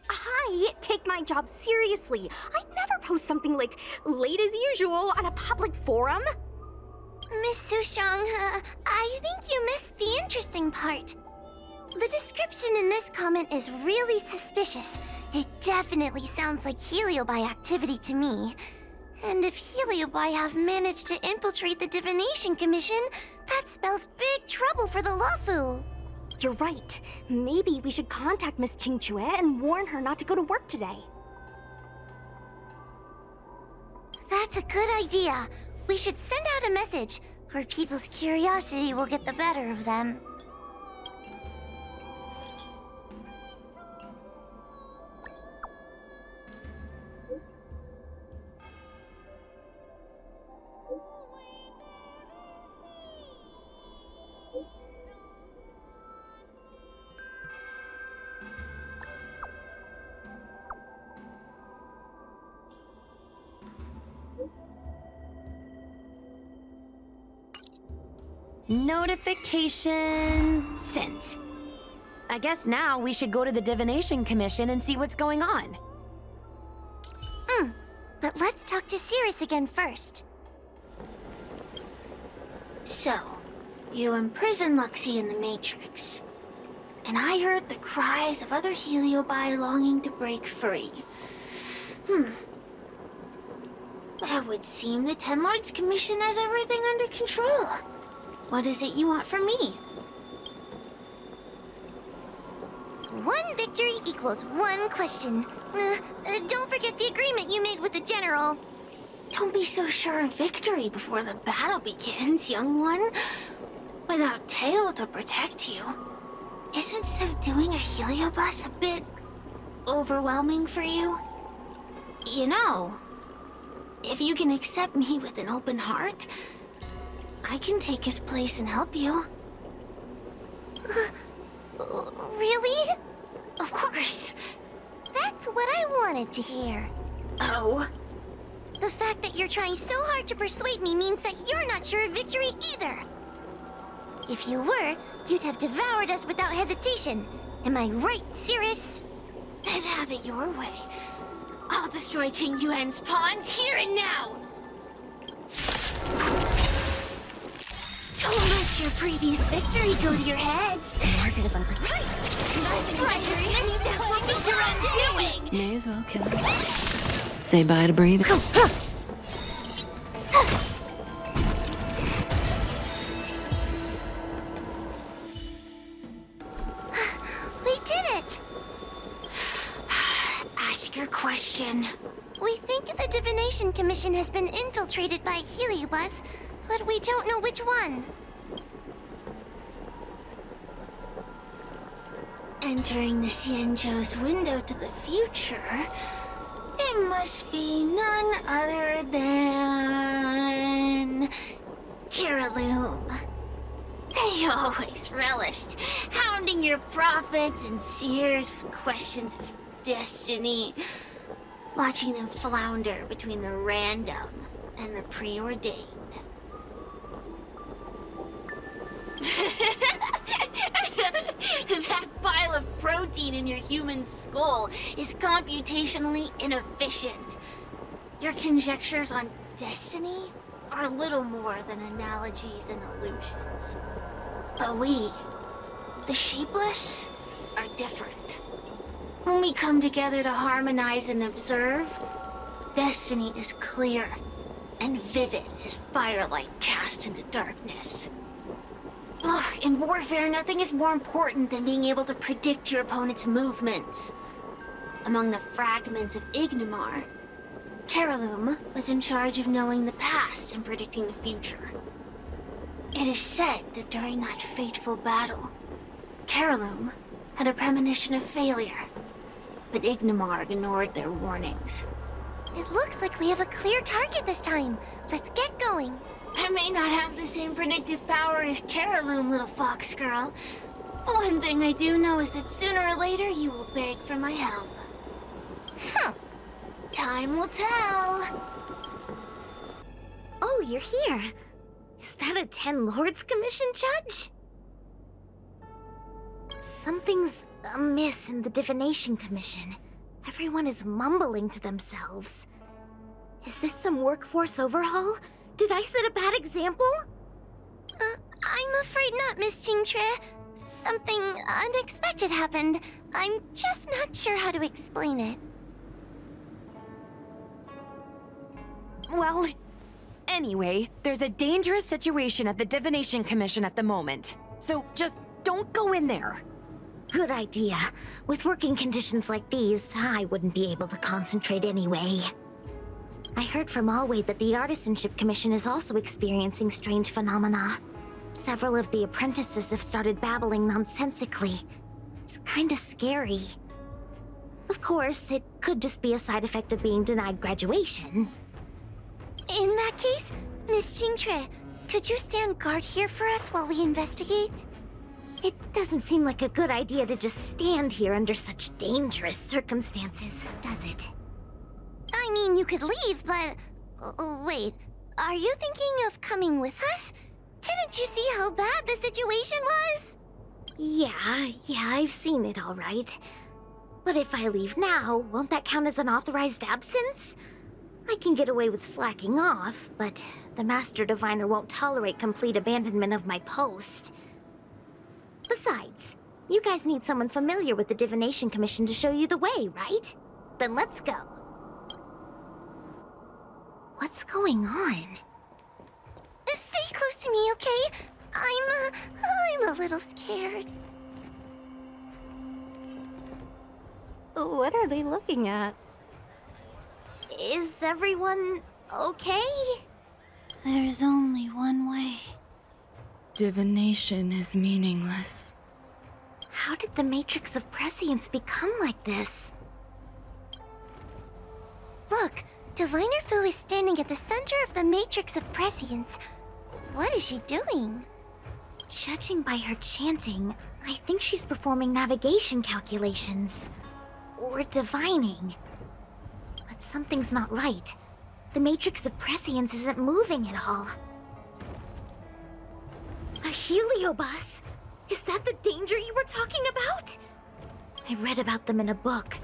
Hi, take my job seriously. I'd never post something like late as usual on a public forum. Miss Sushong, I think you missed the interesting part. The description in this comment is really suspicious. It definitely sounds like Heliobi activity to me. And if Heliobi have managed to infiltrate the Divination Commission, that spells big trouble for the Luofu. You're right. Maybe we should contact Miss Qingchue and warn her not to go to work today. That's a good idea. We should send out a message, or people's curiosity will get the better of them. Notification sent. I guess now we should go to the Divination Commission and see what's going on. But let's talk to Cirrus again first. So, you imprisoned Luxie in the Matrix. And I heard the cries of other Heliobi longing to break free. That would seem the Ten Lords Commission has everything under control. What is it you want from me? One victory equals one question. Don't forget the agreement you made with the General. Don't be so sure of victory before the battle begins, young one. Without Tail to protect you. Isn't subduing a Heliobus a bit overwhelming for you? You know, if you can accept me with an open heart, I can take his place and help you. Really? Of course. That's what I wanted to hear. Oh? The fact that you're trying so hard to persuade me means that you're not sure of victory either. If you were, you'd have devoured us without hesitation. Am I right, Cirrus? Then have it your way. I'll destroy Qing Yuan's pawns here and now! Don't let your previous victory go to your heads. Market of Right! This slightest misstep will be your undoing! May as well kill it. Say bye to breathing. We did it! Ask your question. We think the Divination Commission has been infiltrated by Heliobus, but we don't know which one. Entering the Xianzhou's window to the future, it must be none other than Kiraloom. They always relished hounding your prophets and seers with questions of destiny. Watching them flounder between the random and the preordained. That pile of protein in your human skull is computationally inefficient. Your conjectures on destiny are little more than analogies and illusions. But we, the shapeless, are different. When we come together to harmonize and observe, destiny is clear and vivid as firelight cast into darkness. Ugh, in warfare, nothing is more important than being able to predict your opponent's movements. Among the fragments of Ignimar, Carolum was in charge of knowing the past and predicting the future. It is said that during that fateful battle, Carolum had a premonition of failure, but Ignimar ignored their warnings. It looks like we have a clear target this time. Let's get going. I may not have the same predictive power as Carolum, little fox girl. But one thing I do know is that sooner or later you will beg for my help. Huh. Time will tell. Oh, you're here. Is that a 10 Lords Commission judge? Something's amiss in the Divination Commission. Everyone is mumbling to themselves. Is this some workforce overhaul? Did I set a bad example? I'm afraid not, Miss Jingtre. Something unexpected happened. I'm just not sure how to explain it. Well, anyway, there's a dangerous situation at the Divination Commission at the moment. So just don't go in there. Good idea. With working conditions like these, I wouldn't be able to concentrate anyway. I heard from Alway that the Artisanship Commission is also experiencing strange phenomena. Several of the apprentices have started babbling nonsensically. It's kinda scary. Of course, it could just be a side effect of being denied graduation. In that case, Miss Jingtre, could you stand guard here for us while we investigate? It doesn't seem like a good idea to just stand here under such dangerous circumstances, does it? I mean, you could leave, but... wait, are you thinking of coming with us? Didn't you see how bad the situation was? Yeah, I've seen it all right. But if I leave now, won't that count as an authorized absence? I can get away with slacking off, but the Master Diviner won't tolerate complete abandonment of my post. Besides, you guys need someone familiar with the Divination Commission to show you the way, right? Then let's go. What's going on? Stay close to me, okay? I'm a little scared. What are they looking at? Is everyone okay? There's only one way. Divination is meaningless. How did the Matrix of Prescience become like this? Look, Diviner Fu is standing at the center of the Matrix of Prescience. What is she doing? Judging by her chanting, I think she's performing navigation calculations. Or divining. But something's not right. The Matrix of Prescience isn't moving at all. A heliobus? Is that the danger you were talking about? I read about them in a book.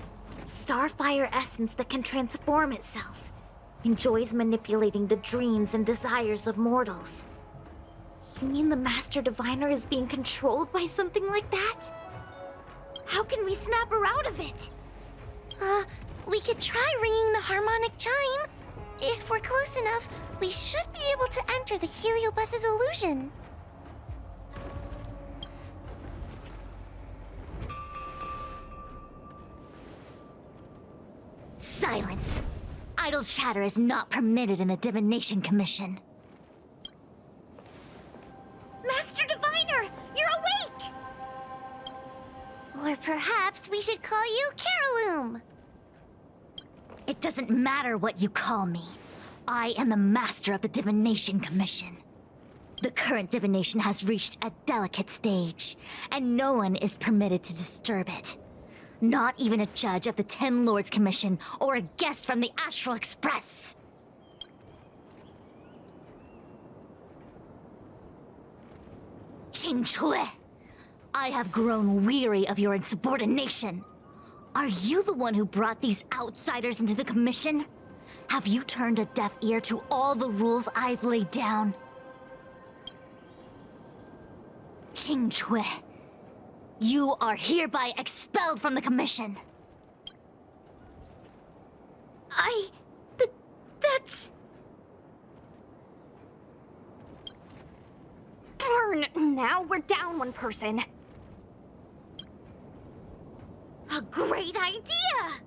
Starfire essence that can transform itself. Enjoys manipulating the dreams and desires of mortals. You mean the Master Diviner is being controlled by something like that? How can we snap her out of it? We could try ringing the harmonic chime. If we're close enough, we should be able to enter the heliobus's illusion. Silence! Idle chatter is not permitted in the Divination Commission. Master Diviner! You're awake! Or perhaps we should call you Carolum. It doesn't matter what you call me. I am the master of the Divination Commission. The current divination has reached a delicate stage, and no one is permitted to disturb it. Not even a judge of the Ten Lords Commission or a guest from the Astral Express. Qingchui, I have grown weary of your insubordination. Are you the one who brought these outsiders into the Commission? Have you turned a deaf ear to all the rules I've laid down? Qingchui, you are hereby expelled from the Commission. That's... Darn, now we're down one person. A great idea!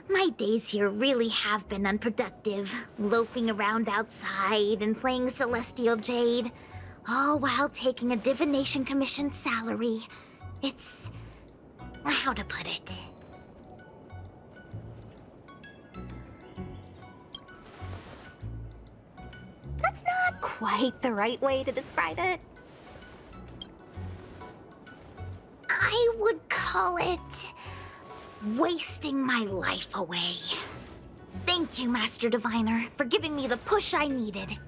My days here really have been unproductive, loafing around outside and playing Celestial Jade, all while taking a Divination Commission salary. It's... how to put it? That's not quite the right way to describe it. I would call it... wasting my life away. Thank you, Master Diviner, for giving me the push I needed.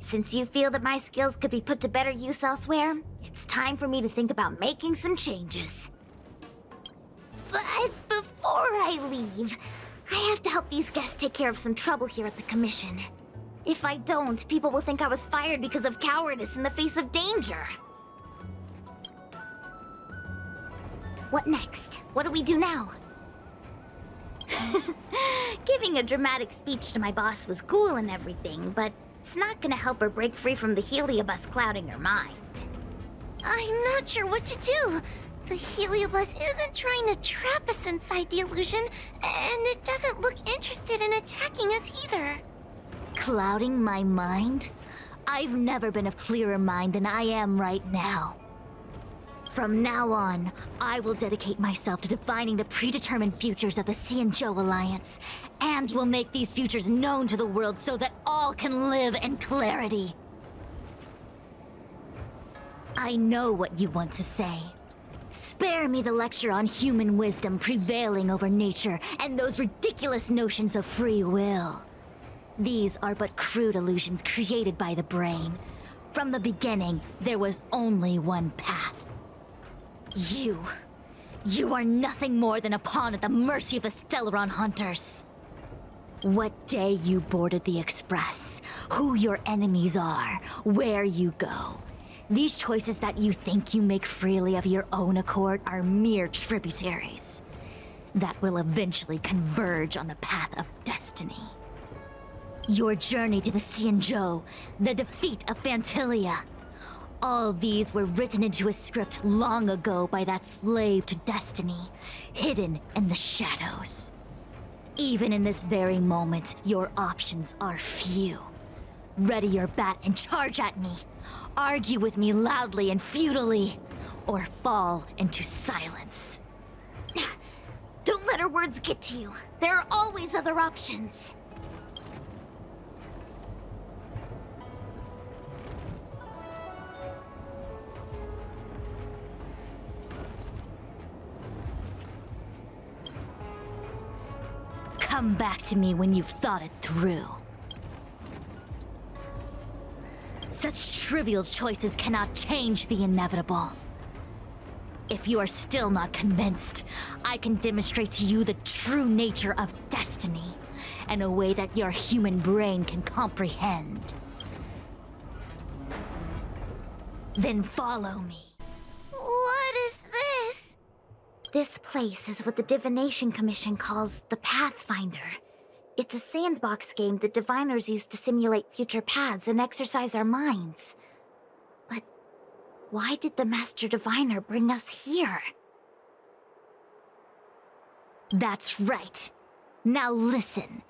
Since you feel that my skills could be put to better use elsewhere, it's time for me to think about making some changes. But before I leave, I have to help these guests take care of some trouble here at the Commission. If I don't, people will think I was fired because of cowardice in the face of danger. What next? What do we do now? Giving a dramatic speech to my boss was cool and everything, but it's not gonna help her break free from the heliobus clouding her mind. I'm not sure what to do. The heliobus isn't trying to trap us inside the illusion, and it doesn't look interested in attacking us either. Clouding my mind? I've never been of clearer mind than I am right now. From now on, I will dedicate myself to defining the predetermined futures of the Xianzhou Alliance, and will make these futures known to the world so that all can live in clarity. I know what you want to say. Spare me the lecture on human wisdom prevailing over nature and those ridiculous notions of free will. These are but crude illusions created by the brain. From the beginning, there was only one path. You are nothing more than a pawn at the mercy of the Stellaron hunters. What day you boarded the Express, who your enemies are, where you go. These choices that you think you make freely of your own accord are mere tributaries that will eventually converge on the path of destiny. Your journey to the Xianzhou, the defeat of Phantilia. All these were written into a script long ago by that slave to destiny, hidden in the shadows. Even in this very moment, your options are few. Ready your bat and charge at me. Argue with me loudly and futilely, or fall into silence. Don't let her words get to you. There are always other options. Come back to me when you've thought it through. Such trivial choices cannot change the inevitable. If you are still not convinced, I can demonstrate to you the true nature of destiny in a way that your human brain can comprehend. Then follow me. What is this? This place is what the Divination Commission calls the Pathfinder. It's a sandbox game that diviners use to simulate future paths and exercise our minds. But why did the Master Diviner bring us here? That's right. Now listen.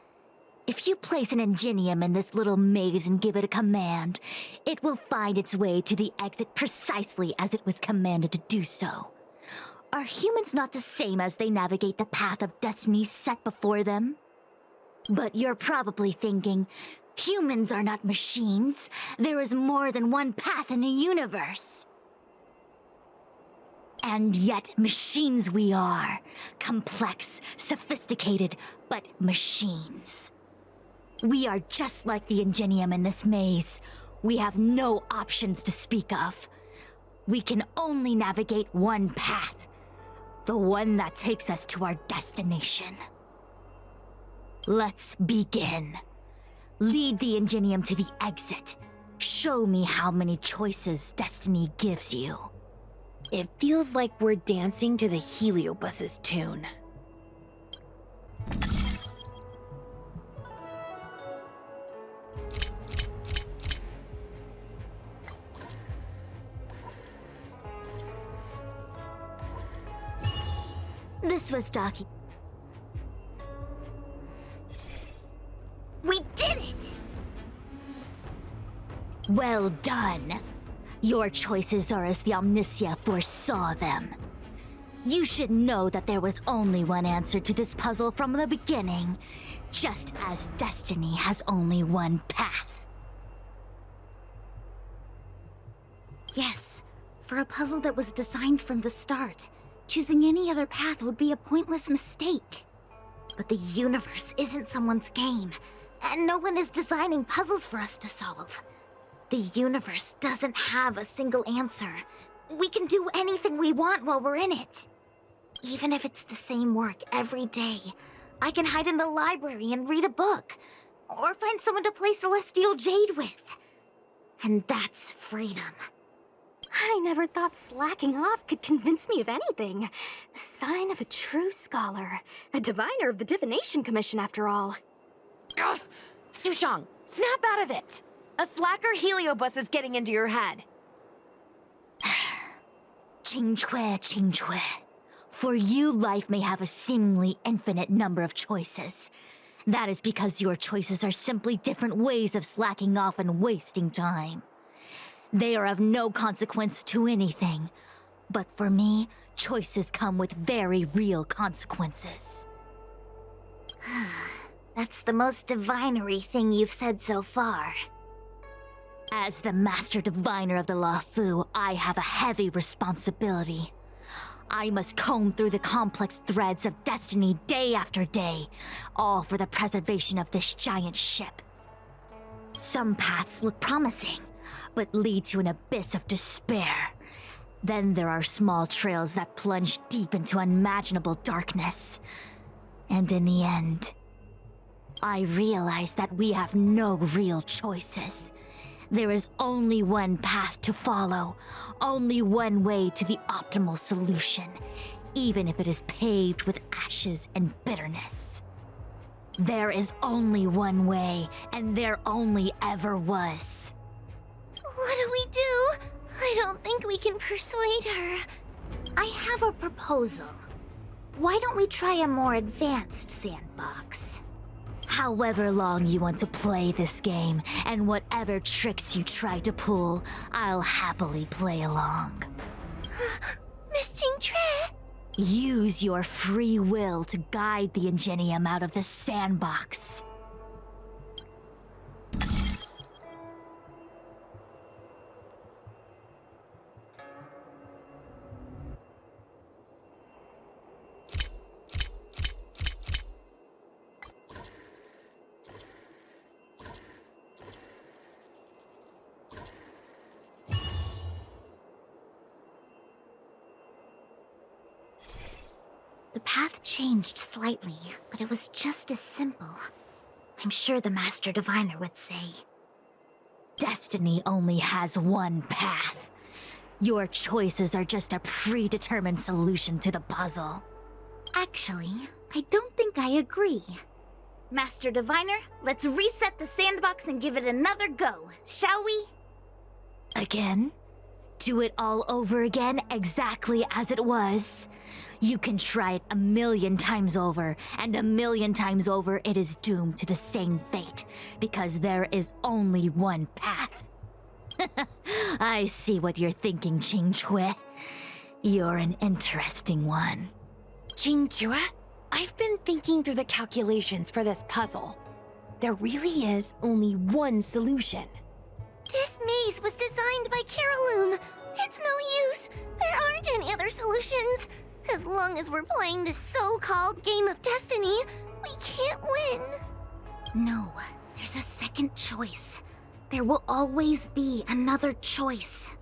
If you place an ingenium in this little maze and give it a command, it will find its way to the exit precisely as it was commanded to do so. Are humans not the same as they navigate the path of destiny set before them? But you're probably thinking, humans are not machines. There is more than one path in the universe. And yet machines we are. Complex, sophisticated, but machines. We are just like the Ingenium in this maze. We have no options to speak of. We can only navigate one path. The one that takes us to our destination. Let's begin. Lead the Ingenium to the exit. Show me how many choices destiny gives you. It feels like we're dancing to the Heliobus's tune. This was Daki. We did it! Well done. Your choices are as the Omniscia foresaw them. You should know that there was only one answer to this puzzle from the beginning, just as destiny has only one path. Yes, for a puzzle that was designed from the start, choosing any other path would be a pointless mistake. But the universe isn't someone's game, and no one is designing puzzles for us to solve. The universe doesn't have a single answer. We can do anything we want while we're in it. Even if it's the same work every day, I can hide in the library and read a book, or find someone to play Celestial Jade with. And that's freedom. I never thought slacking off could convince me of anything. The sign of a true scholar. A diviner of the Divination Commission, after all. Ugh! Sushang, snap out of it! A slacker Heliobus is getting into your head. Qingque. For you, life may have a seemingly infinite number of choices. That is because your choices are simply different ways of slacking off and wasting time. They are of no consequence to anything. But for me, choices come with very real consequences. That's the most divinery thing you've said so far. As the Master Diviner of the Luofu, I have a heavy responsibility. I must comb through the complex threads of destiny day after day, all for the preservation of this giant ship. Some paths look promising, but lead to an abyss of despair. Then there are small trails that plunge deep into unimaginable darkness. And in the end, I realize that we have no real choices. There is only one path to follow, only one way to the optimal solution, even if it is paved with ashes and bitterness. There is only one way, and there only ever was. What do we do? I don't think we can persuade her. I have a proposal. Why don't we try a more advanced sandbox? However long you want to play this game, and whatever tricks you try to pull, I'll happily play along. Miss Qingque? Use your free will to guide the Ingenium out of the sandbox. The path changed slightly, but it was just as simple. I'm sure the Master Diviner would say. Destiny only has one path. Your choices are just a predetermined solution to the puzzle. Actually, I don't think I agree. Master Diviner, let's reset the sandbox and give it another go, shall we? Again? Do it all over again exactly as it was? You can try it 1,000,000 times over, and 1,000,000 times over it is doomed to the same fate, because there is only one path. I see what you're thinking, Qingque. You're an interesting one. Qingque, I've been thinking through the calculations for this puzzle. There really is only one solution. This maze was designed by Caroloom. It's no use. There aren't any other solutions. As long as we're playing this so-called game of destiny, we can't win. No, there's a second choice. There will always be another choice.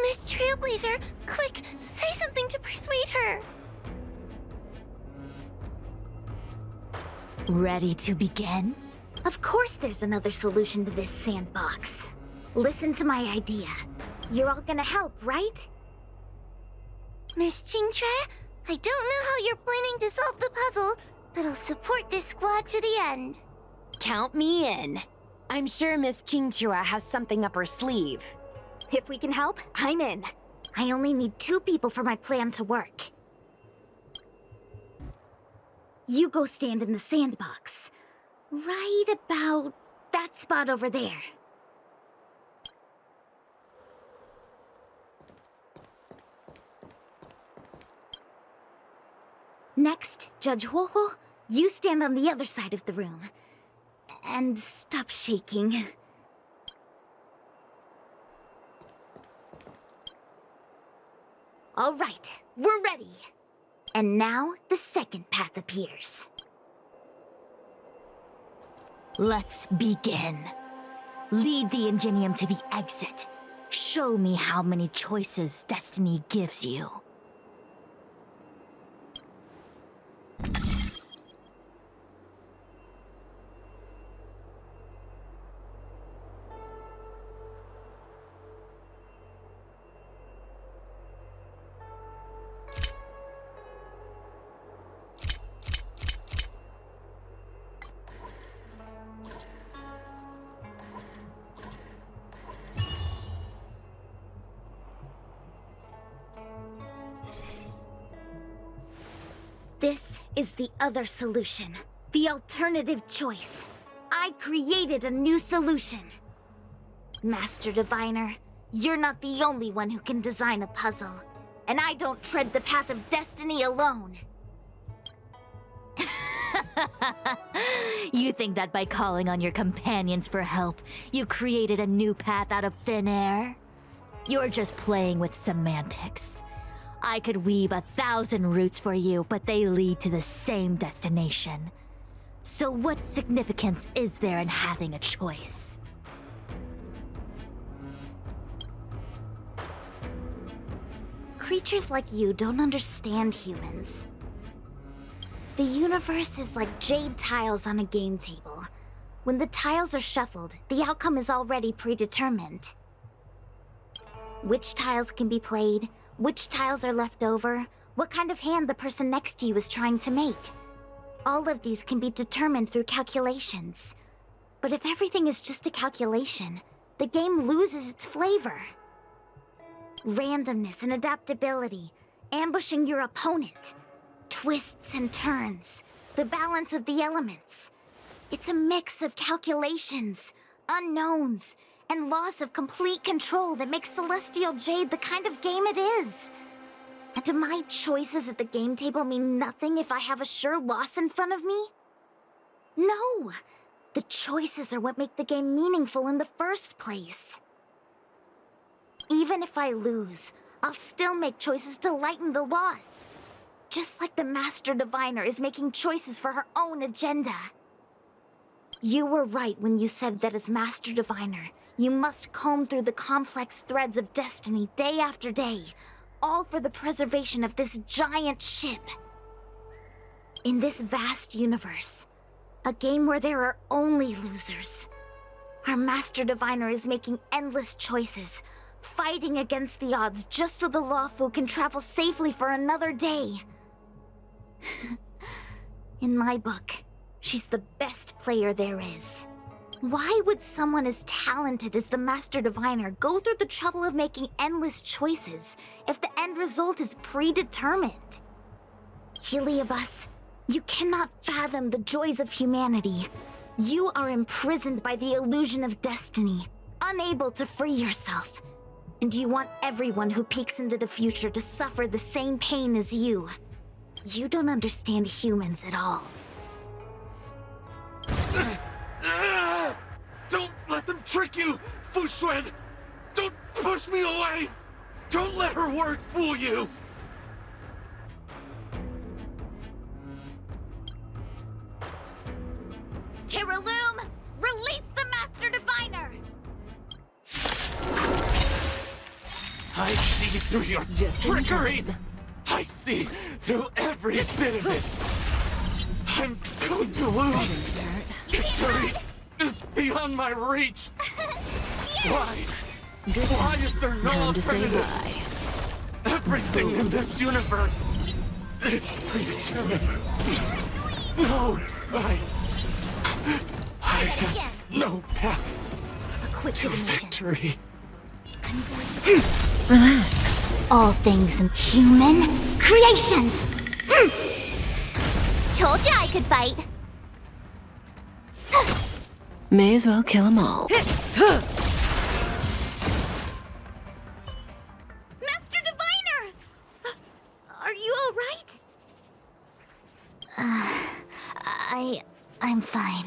Miss Trailblazer, quick, say something to persuade her. Ready to begin? Of course there's another solution to this sandbox. Listen to my idea. You're all gonna help, right? Miss Qingtre, I don't know how you're planning to solve the puzzle, but I'll support this squad to the end. Count me in. I'm sure Miss Qingchua has something up her sleeve. If we can help, I'm in. I only need 2 people for my plan to work. You go stand in the sandbox. Right about that spot over there. Next, Judge Huohuo, you stand on the other side of the room. And stop shaking. All right, we're ready. And now, the second path appears. Let's begin. Lead the Ingenium to the exit. Show me how many choices destiny gives you. This is the other solution. The alternative choice. I created a new solution. Master Diviner, you're not the only one who can design a puzzle. And I don't tread the path of destiny alone. You think that by calling on your companions for help, you created a new path out of thin air? You're just playing with semantics. I could weave 1,000 routes for you, but they lead to the same destination. So what significance is there in having a choice? Creatures like you don't understand humans. The universe is like jade tiles on a game table. When the tiles are shuffled, the outcome is already predetermined. Which tiles can be played, which tiles are left over, what kind of hand the person next to you is trying to make. All of these can be determined through calculations. But if everything is just a calculation, the game loses its flavor. Randomness and adaptability, ambushing your opponent, twists and turns, the balance of the elements. It's a mix of calculations, unknowns, and loss of complete control that makes Celestial Jade the kind of game it is. And do my choices at the game table mean nothing if I have a sure loss in front of me? No! The choices are what make the game meaningful in the first place. Even if I lose, I'll still make choices to lighten the loss. Just like the Master Diviner is making choices for her own agenda. You were right when you said that as Master Diviner, you must comb through the complex threads of destiny day after day, all for the preservation of this giant ship. In this vast universe, a game where there are only losers, our Master Diviner is making endless choices, fighting against the odds just so the Lawfu can travel safely for another day. In my book, she's the best player there is. Why would someone as talented as the Master Diviner go through the trouble of making endless choices if the end result is predetermined? Heliobus, you cannot fathom the joys of humanity. You are imprisoned by the illusion of destiny, unable to free yourself. And you want everyone who peeks into the future to suffer the same pain as you. You don't understand humans at all. Don't let them trick you, Fu Xuan! Don't push me away! Don't let her word fool you! Terraloom, release the Master Diviner! I see through your trickery! I see through every bit of it! I'm going to lose! Victory is beyond my reach! Why? Why is there no alternative? Everything in this universe is predetermined. No, I have no path to victory. Relax. All things human creations! Told you I could fight. May as well kill them all. Master Diviner! Are you all right? I'm fine.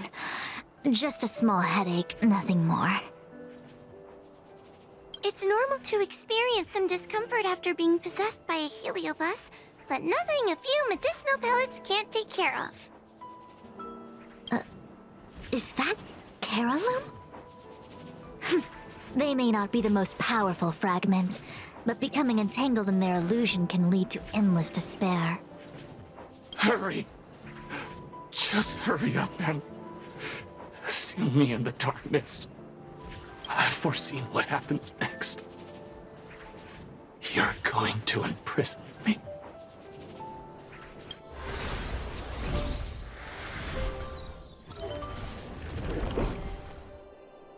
Just a small headache, nothing more. It's normal to experience some discomfort after being possessed by a heliobus, but nothing a few medicinal pellets can't take care of. Is that Carolum? They may not be the most powerful fragment, but becoming entangled in their illusion can lead to endless despair. Hurry! Just hurry up and seal me in the darkness. I've foreseen what happens next. You're going to imprison me.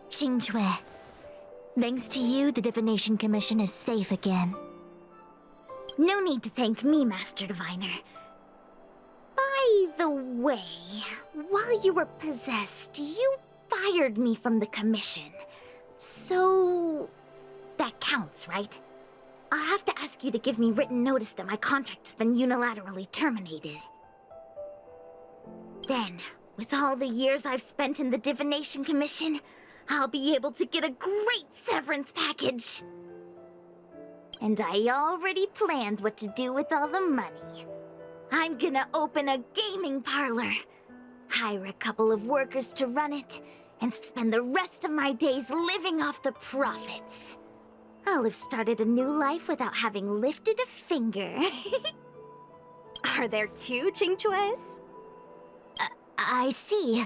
Xingque, thanks to you, the Divination Commission is safe again. No need to thank me, Master Diviner. By the way, while you were possessed, you fired me from the commission. So... that counts, right? I'll have to ask you to give me written notice that my contract has been unilaterally terminated. Then, with all the years I've spent in the Divination Commission, I'll be able to get a great severance package. And I already planned what to do with all the money. I'm gonna open a gaming parlor, hire a couple of workers to run it, and spend the rest of my days living off the profits. I'll have started a new life without having lifted a finger. Are there two Qingques? I see.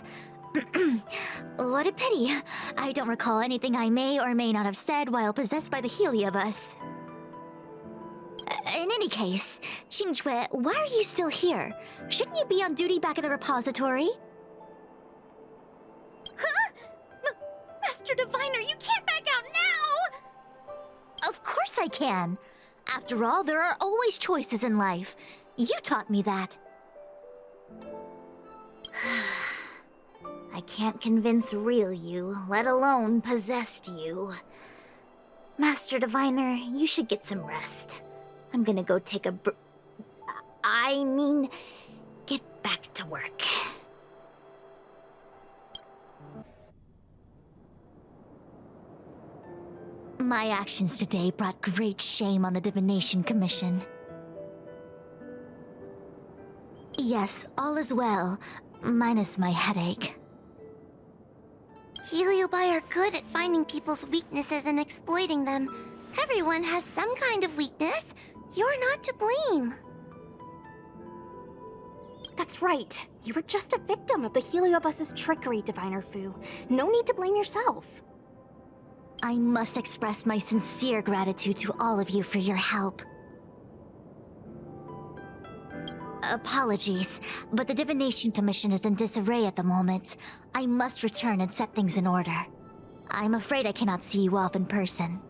What a pity. I don't recall anything I may or may not have said while possessed by the heliobus. In any case, Xingque, why are you still here? Shouldn't you be on duty back at the repository? Huh? Master Diviner, you can't back out now! Of course I can. After all, there are always choices in life. You taught me that. I can't convince real you, let alone possessed you. Master Diviner, you should get some rest. I'm gonna go take a get back to work. My actions today brought great shame on the Divination Commission. Yes, all is well, minus my headache. Heliobi are good at finding people's weaknesses and exploiting them. Everyone has some kind of weakness. You're not to blame. That's right. You were just a victim of the heliobus's trickery, Diviner Fu. No need to blame yourself. I must express my sincere gratitude to all of you for your help. Apologies, but the Divination Commission is in disarray at the moment. I must return and set things in order. I'm afraid I cannot see you off in person.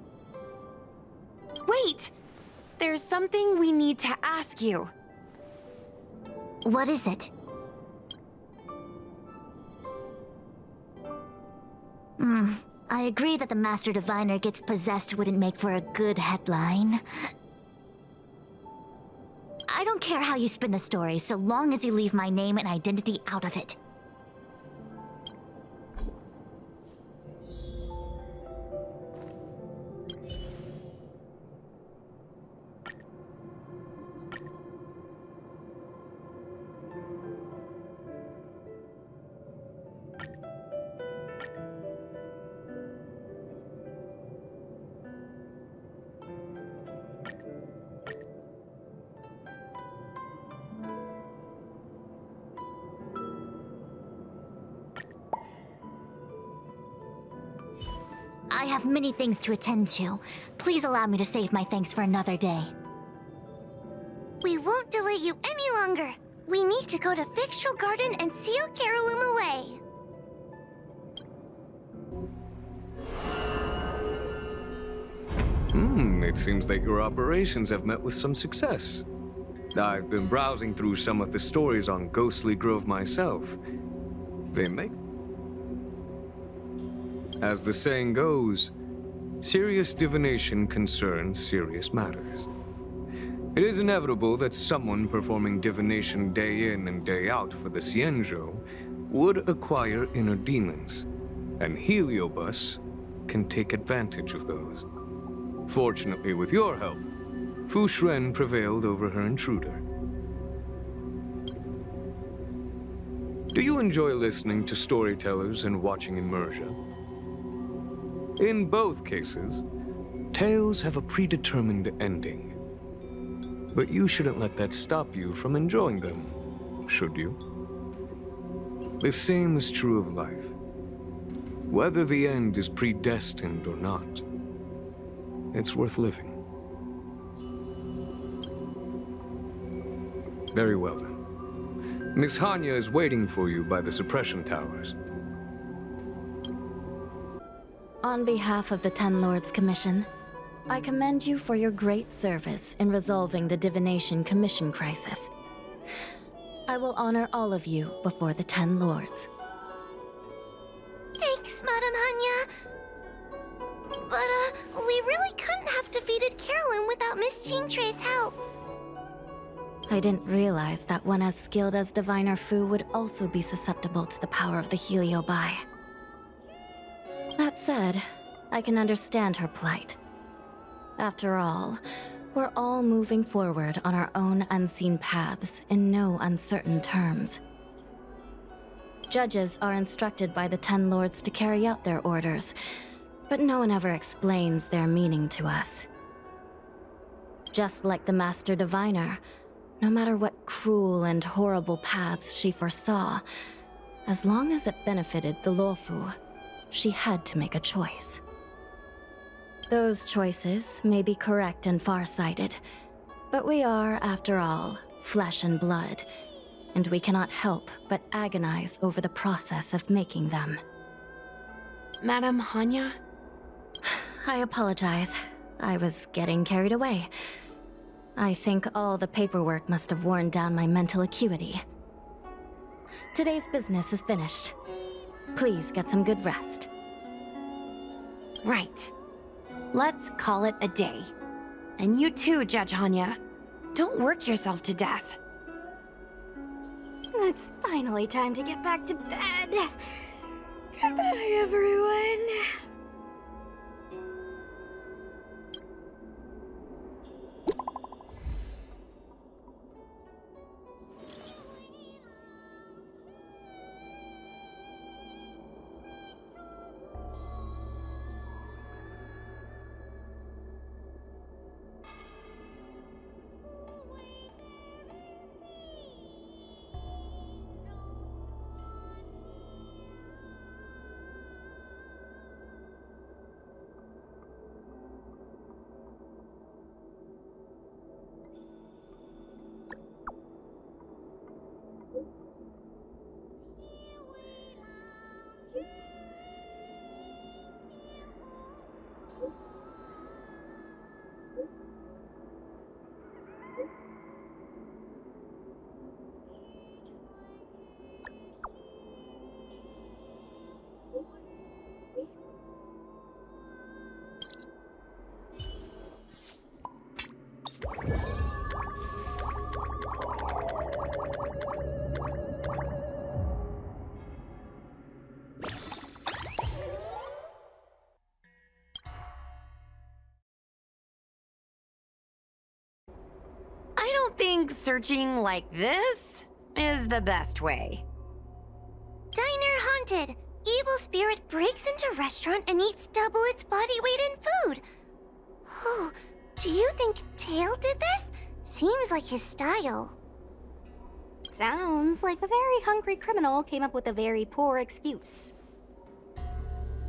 Wait! There's something we need to ask you. What is it? I agree that the Master Diviner gets possessed wouldn't make for a good headline. I don't care how you spin the story, so long as you leave my name and identity out of it. I have many things to attend to. Please allow me to save my thanks for another day. We won't delay you any longer. We need to go to Fictional Garden and seal Carolum away. It seems that your operations have met with some success. I've been browsing through some of the stories on Ghostly Grove myself. They make... As the saying goes, serious divination concerns serious matters. It is inevitable that someone performing divination day in and day out for the Xianzhou would acquire inner demons, and Heliobus can take advantage of those. Fortunately, with your help, Fu Shren prevailed over her intruder. Do you enjoy listening to storytellers and watching immersion? In both cases, tales have a predetermined ending. But you shouldn't let that stop you from enjoying them, should you? The same is true of life. Whether the end is predestined or not, it's worth living. Very well then. Miss Hanya is waiting for you by the suppression towers. On behalf of the Ten Lords Commission, I commend you for your great service in resolving the Divination Commission crisis. I will honor all of you before the Ten Lords. Thanks, Madam Hanya. But, we really couldn't have defeated Carolyn without Miss Qingtrei's help. I didn't realize that one as skilled as Diviner Fu would also be susceptible to the power of the Heliobi. That said, I can understand her plight. After all, we're all moving forward on our own unseen paths in no uncertain terms. Judges are instructed by the Ten Lords to carry out their orders, but no one ever explains their meaning to us. Just like the Master Diviner, no matter what cruel and horrible paths she foresaw, as long as it benefited the Luofu, she had to make a choice. Those choices may be correct and far-sighted, but we are, after all, flesh and blood, and we cannot help but agonize over the process of making them. Madam Hanya? I apologize. I was getting carried away. I think all the paperwork must have worn down my mental acuity. Today's business is finished. Please get some good rest. Right. Let's call it a day. And you too, Judge Hanya. Don't work yourself to death. It's finally time to get back to bed. Goodbye, everyone. I don't think searching like this is the best way. Diner haunted. Evil spirit breaks into restaurant and eats double its body weight in food. Oh, do you think Tail did this? Seems like his style. Sounds like a very hungry criminal came up with a very poor excuse.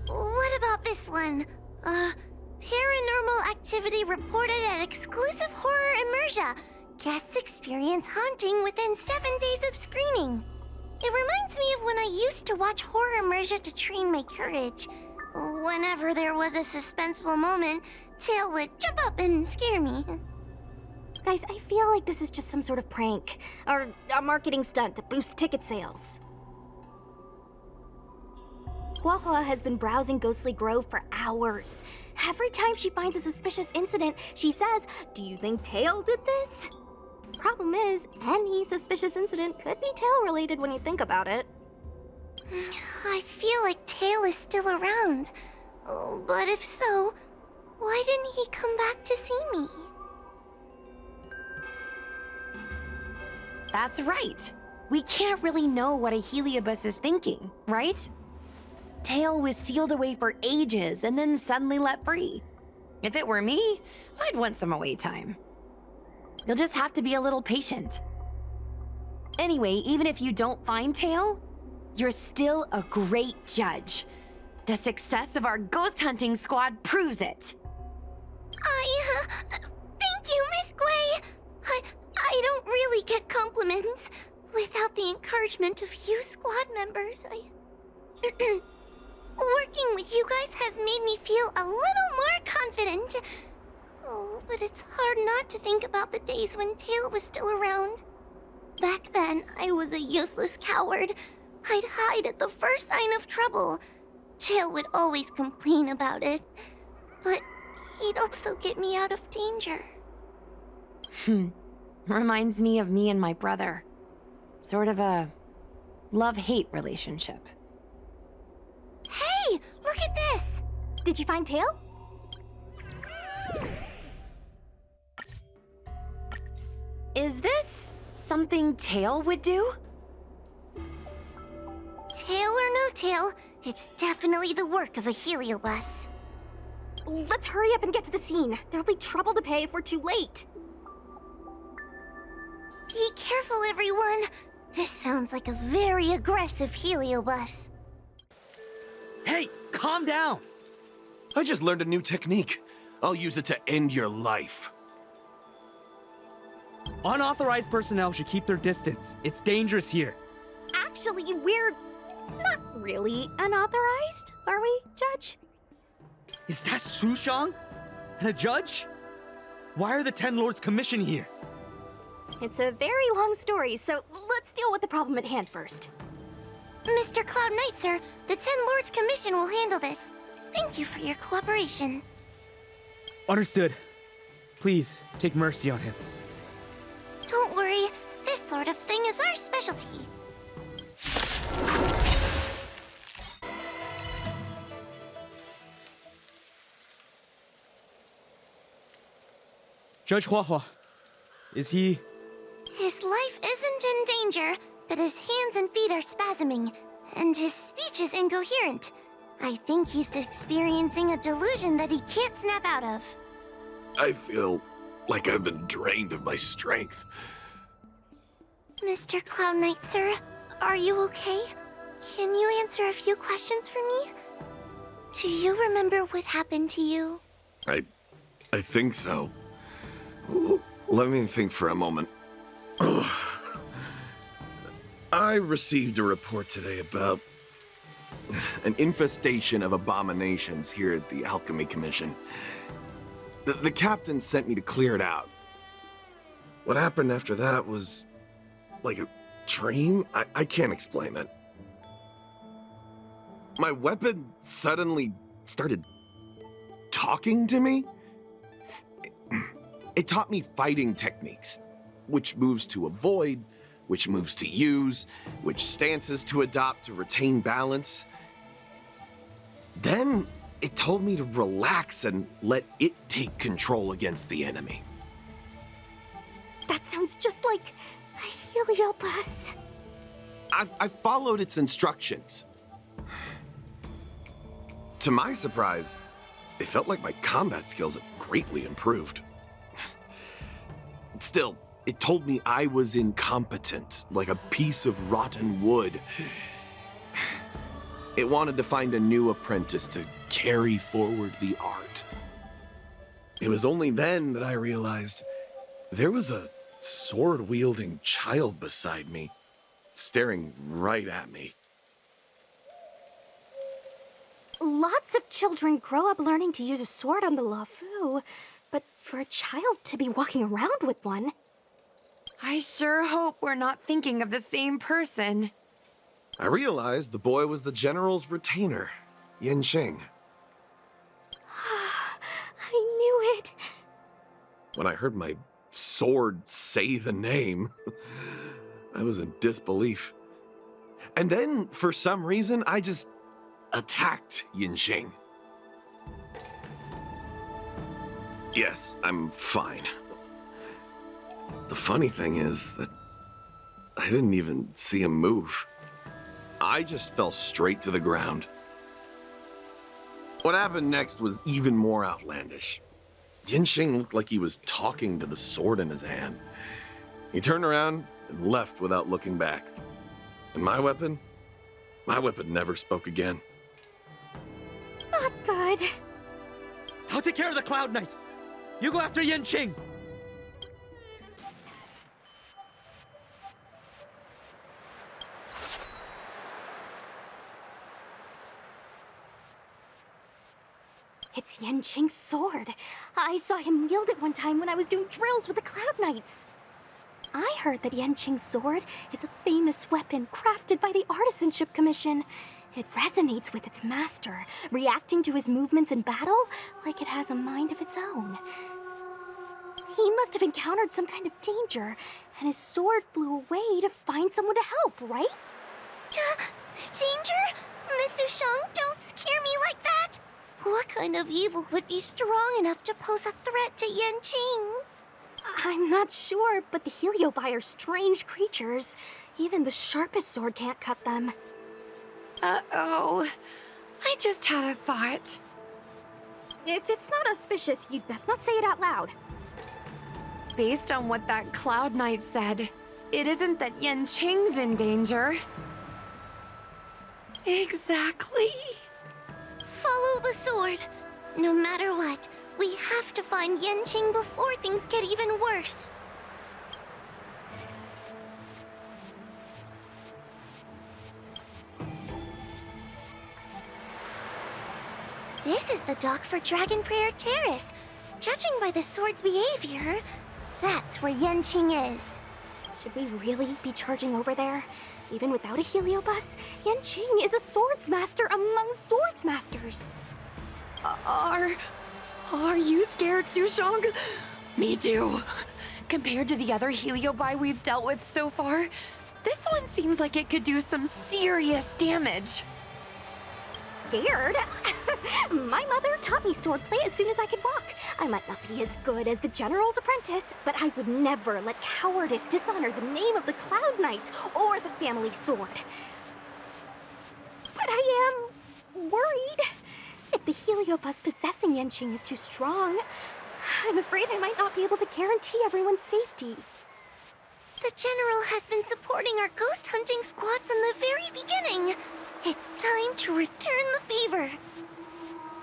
What about this one? Paranormal activity reported at exclusive horror immersia. Guests experience haunting within 7 days of screening. It reminds me of when I used to watch horror immersia to train my courage. Whenever there was a suspenseful moment, Tail would jump up and scare me. Guys, I feel like this is just some sort of prank, or a marketing stunt to boost ticket sales. Huahua has been browsing Ghostly Grove for hours. Every time she finds a suspicious incident, she says, "Do you think Tail did this?" Problem is, any suspicious incident could be Tail-related when you think about it. I feel like Tail is still around. Oh, but if so, why didn't he come back to see me? That's right. We can't really know what a Heliobus is thinking, right? Tail was sealed away for ages and then suddenly let free. If it were me, I'd want some away time. You'll just have to be a little patient. Anyway, even if you don't find Tail, you're still a great judge. The success of our ghost hunting squad proves it. Thank you, Miss Gwei. I don't really get compliments. Without the encouragement of you squad members, working with you guys has made me feel a little more confident. Oh, but it's hard not to think about the days when Tail was still around. Back then, I was a useless coward. I'd hide at the first sign of trouble. Tail would always complain about it, but he'd also get me out of danger. Reminds me of me and my brother. Sort of a love-hate relationship. Hey, look at this! Did you find Tail? Is this something Tail would do? Tail or no tail, it's definitely the work of a Heliobus. Let's hurry up and get to the scene. There'll be trouble to pay if we're too late. Be careful, everyone. This sounds like a very aggressive Heliobus. Hey, calm down! I just learned a new technique. I'll use it to end your life. Unauthorized personnel should keep their distance. It's dangerous here. Actually, we're not really unauthorized, are we, Judge? Is that Sushang? And a judge? Why are the 10 Lords Commission here? It's a very long story, so let's deal with the problem at hand first. Mr. Cloud Knight, sir, the 10 Lords Commission will handle this. Thank you for your cooperation. Understood. Please, take mercy on him. Don't worry, this sort of thing is our specialty. Judge Huahua, is he... His life isn't in danger, but his hands and feet are spasming, and his speech is incoherent. I think he's experiencing a delusion that he can't snap out of. I feel like I've been drained of my strength. Mr. Cloud Knight, sir, are you okay? Can you answer a few questions for me? Do you remember what happened to you? I think so. Let me think for a moment. I received a report today about an infestation of abominations here at the Alchemy Commission. The captain sent me to clear it out. What happened after that was like a dream? I can't explain it. My weapon suddenly started talking to me. It taught me fighting techniques, which moves to avoid, which moves to use, which stances to adopt to retain balance. Then it told me to relax and let it take control against the enemy. That sounds just like a Heliobus. I followed its instructions. To my surprise, it felt like my combat skills had greatly improved. Still, it told me I was incompetent, like a piece of rotten wood. It wanted to find a new apprentice to carry forward the art. It was only then that I realized there was a sword-wielding child beside me, staring right at me. Lots of children grow up learning to use a sword on the Luofu, but for a child to be walking around with one... I sure hope we're not thinking of the same person. I realized the boy was the general's retainer, Yanqing. I knew it. When I heard my sword say the name, I was in disbelief. And then, for some reason, I just attacked Yanqing. Yes, I'm fine. The funny thing is that I didn't even see him move. I just fell straight to the ground. What happened next was even more outlandish. Yanqing looked like he was talking to the sword in his hand. He turned around and left without looking back. And my weapon never spoke again. Not good. I'll take care of the Cloud Knight. You go after Yanqing. It's Yanqing's sword. I saw him wield it one time when I was doing drills with the Cloud Knights. I heard that Yanqing's sword is a famous weapon crafted by the Artisanship Commission. It resonates with its master, reacting to his movements in battle like it has a mind of its own. He must have encountered some kind of danger, and his sword flew away to find someone to help, right? Danger? Miss Sushang, don't scare me like that! What kind of evil would be strong enough to pose a threat to Yanqing? I'm not sure, but the Heliobi are strange creatures. Even the sharpest sword can't cut them. Uh-oh. I just had a thought. If it's not auspicious, you'd best not say it out loud. Based on what that Cloud Knight said, it isn't that Yanqing's in danger. Exactly. Follow the sword. No matter what, we have to find Yanqing before things get even worse. This is the dock for Dragon Prayer Terrace. Judging by the sword's behavior, that's where Yanqing is. Should we really be charging over there? Even without a heliobus, Yanqing is a swords master among swords masters. Are you scared, Sushang? Me too. Compared to the other heliobi we've dealt with so far, this one seems like it could do some serious damage. Scared? My mother taught me swordplay as soon as I could walk. I might not be as good as the General's apprentice, but I would never let cowardice dishonor the name of the Cloud Knights or the family sword. But I am worried. If the heliobus possessing Yanqing is too strong, I'm afraid I might not be able to guarantee everyone's safety. The General has been supporting our ghost hunting squad from the very beginning. It's time to return the favor.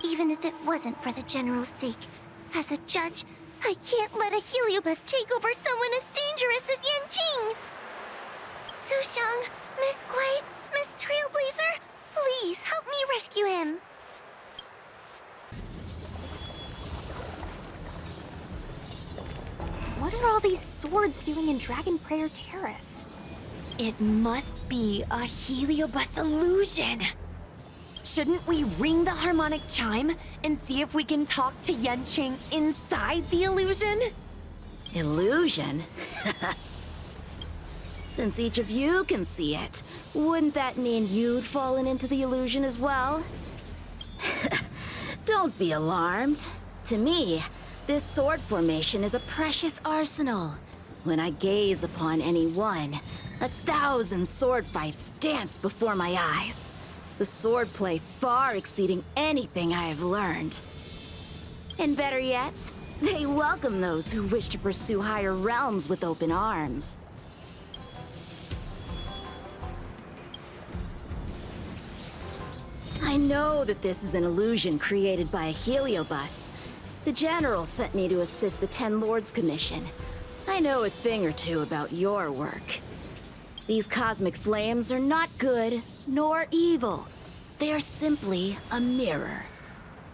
Even if it wasn't for the General's sake, as a judge, I can't let a heliobus take over someone as dangerous as Yanqing. Sushang, Miss Guai, Miss Trailblazer, please help me rescue him. What are all these swords doing in Dragon Prayer Terrace? It must be a heliobus illusion. Shouldn't we ring the harmonic chime and see if we can talk to Yanqing inside the illusion? Illusion? Since each of you can see it, wouldn't that mean you'd fallen into the illusion as well? Don't be alarmed. To me, this sword formation is a precious arsenal. When I gaze upon any one, 1,000 sword fights dance before my eyes. The swordplay far exceeding anything I have learned. And better yet, they welcome those who wish to pursue higher realms with open arms. I know that this is an illusion created by a heliobus. The General sent me to assist the Ten Lords Commission. I know a thing or two about your work. These cosmic flames are not good nor evil. They are simply a mirror.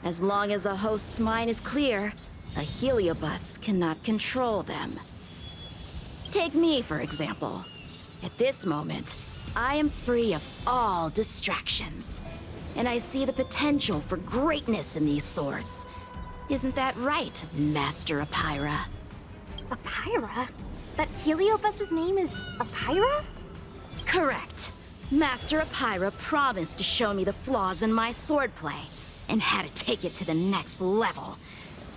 As long as a host's mind is clear, a heliobus cannot control them. Take me, for example. At this moment, I am free of all distractions. And I see the potential for greatness in these swords. Isn't that right, Master Apira? Apira? That heliobus's name is Apira? Correct. Master Apira promised to show me the flaws in my swordplay, and had to take it to the next level.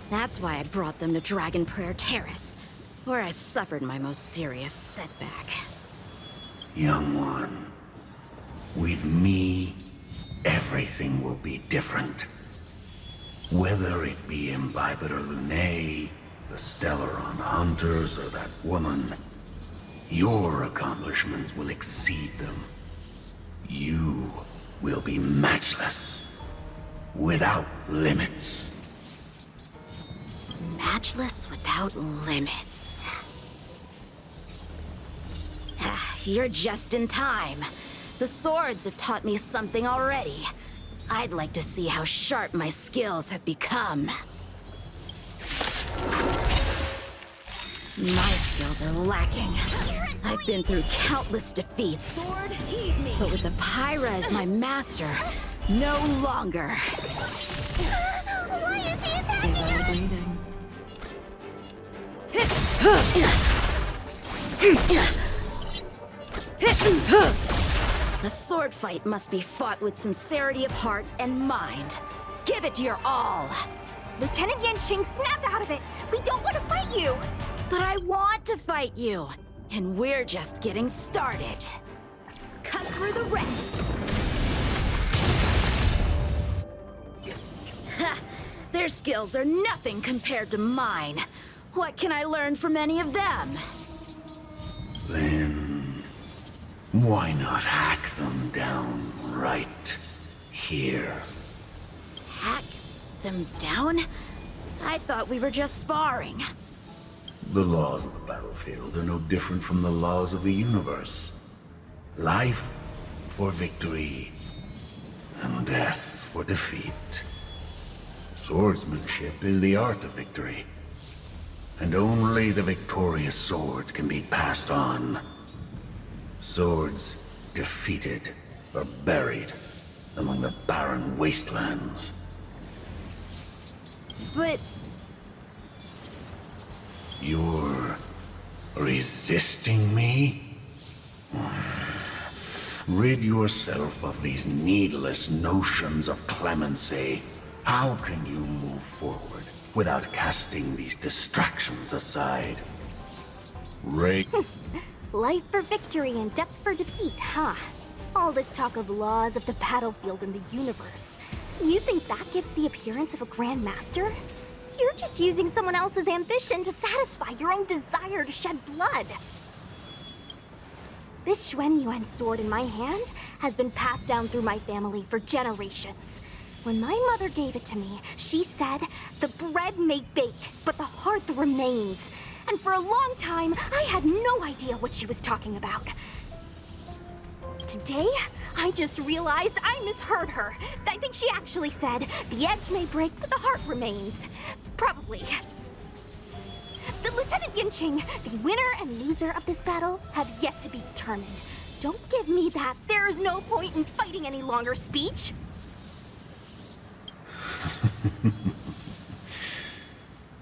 That's why I brought them to Dragon Prayer Terrace, where I suffered my most serious setback. Young one, with me, everything will be different. Whether it be Imbibitor Lunae, the Stellaron Hunters, or that woman, your accomplishments will exceed them. You will be matchless, without limits. Matchless without limits. You're just in time. The swords have taught me something already. I'd like to see how sharp my skills have become. My skills are lacking. I've been through countless defeats. But with Apira as my master, no longer. Why is he attacking The sword fight must be fought with sincerity of heart and mind. Give it your all. Lieutenant Yanqing, snap out of it! We don't want to fight you! But I want to fight you, and we're just getting started. Cut through the ranks. Ha! Their skills are nothing compared to mine. What can I learn from any of them? Then, why not hack them down right here? Hack them down? I thought we were just sparring. The laws of the battlefield are no different from the laws of the universe. Life for victory, and death for defeat. Swordsmanship is the art of victory, and only the victorious swords can be passed on. Swords defeated are buried among the barren wastelands. But... You're resisting me? Rid yourself of these needless notions of clemency. How can you move forward without casting these distractions aside? Life for victory and death for defeat, huh? All this talk of laws of the battlefield and the universe. You think that gives the appearance of a Grand Master? You're just using someone else's ambition to satisfy your own desire to shed blood. This Xuan Yuan sword in my hand has been passed down through my family for generations. When my mother gave it to me, she said, "The bread may bake, but the heart remains." And for a long time, I had no idea what she was talking about. Today, I just realized I misheard her. I think she actually said, "The edge may break, but the heart remains." Probably. The Lieutenant Yanqing, the winner and loser of this battle, have yet to be determined. Don't give me that "there is no point in fighting any longer" speech.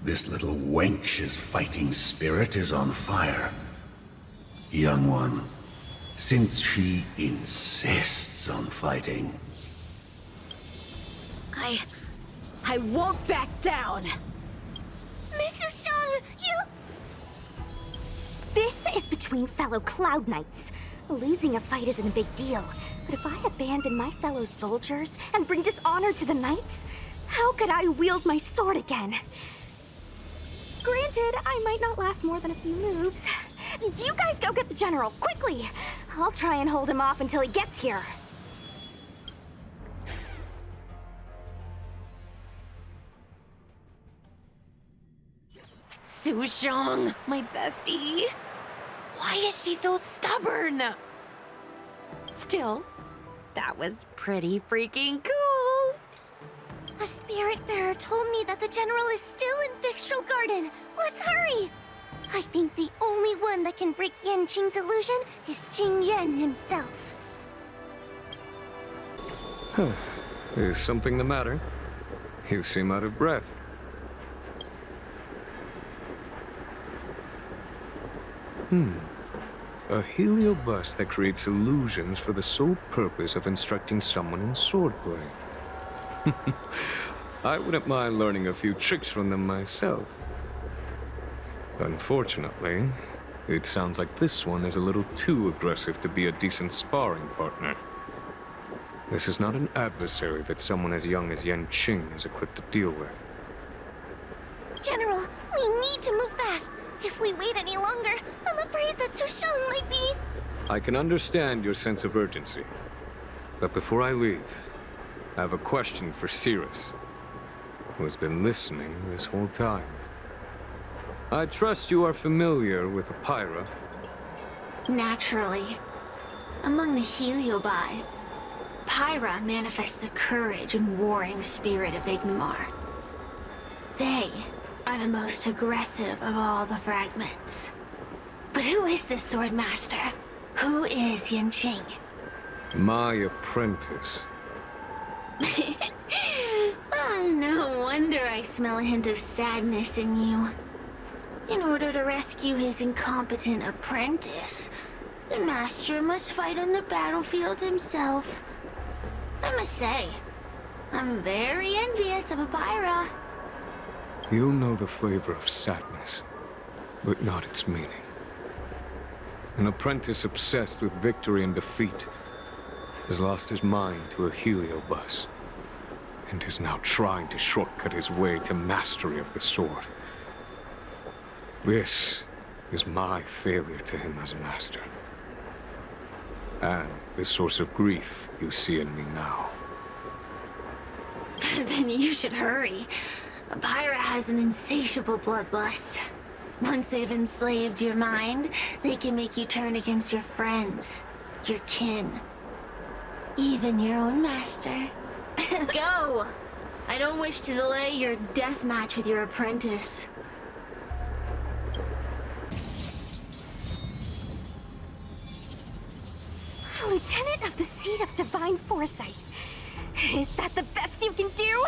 This little wench's fighting spirit is on fire. Young one, since she insists on fighting... I won't back down! Miss Sushang, you... This is between fellow Cloud Knights. Losing a fight isn't a big deal, but if I abandon my fellow soldiers and bring dishonor to the Knights, how could I wield my sword again? Granted, I might not last more than a few moves. You guys go get the General, quickly! I'll try and hold him off until he gets here. Sushong, my bestie. Why is she so stubborn? Still, that was pretty freaking cool. A spiritfarer told me that the general is still in Victual Garden. Let's hurry! I think the only one that can break Yanqing's illusion is Jing Yuan himself. Is something the matter? You seem out of breath. A heliobus that creates illusions for the sole purpose of instructing someone in swordplay. I wouldn't mind learning a few tricks from them myself. Unfortunately, it sounds like this one is a little too aggressive to be a decent sparring partner. This is not an adversary that someone as young as Yanqing is equipped to deal with. General, we need to move fast. If we wait any longer, I'm afraid that Sushong might be... I can understand your sense of urgency. But before I leave, I have a question for Cirrus, who has been listening this whole time. I trust you are familiar with Apira. Naturally. Among the Heliobi, Pyra manifests the courage and warring spirit of Ignomar. They are the most aggressive of all the fragments. But who is this sword master? Who is Yanqing? My apprentice. No wonder I smell a hint of sadness in you. In order to rescue his incompetent apprentice, the master must fight on the battlefield himself. I must say, I'm very envious of Apira. You know the flavor of sadness, but not its meaning. An apprentice obsessed with victory and defeat has lost his mind to a heliobus, and is now trying to shortcut his way to mastery of the sword. This is my failure to him as a master. And the source of grief you see in me now. Then you should hurry. Apira has an insatiable bloodlust. Once they've enslaved your mind, they can make you turn against your friends, your kin, even your own master. Go! I don't wish to delay your death match with your apprentice. A lieutenant of the Seat of Divine Foresight. Is that the best you can do?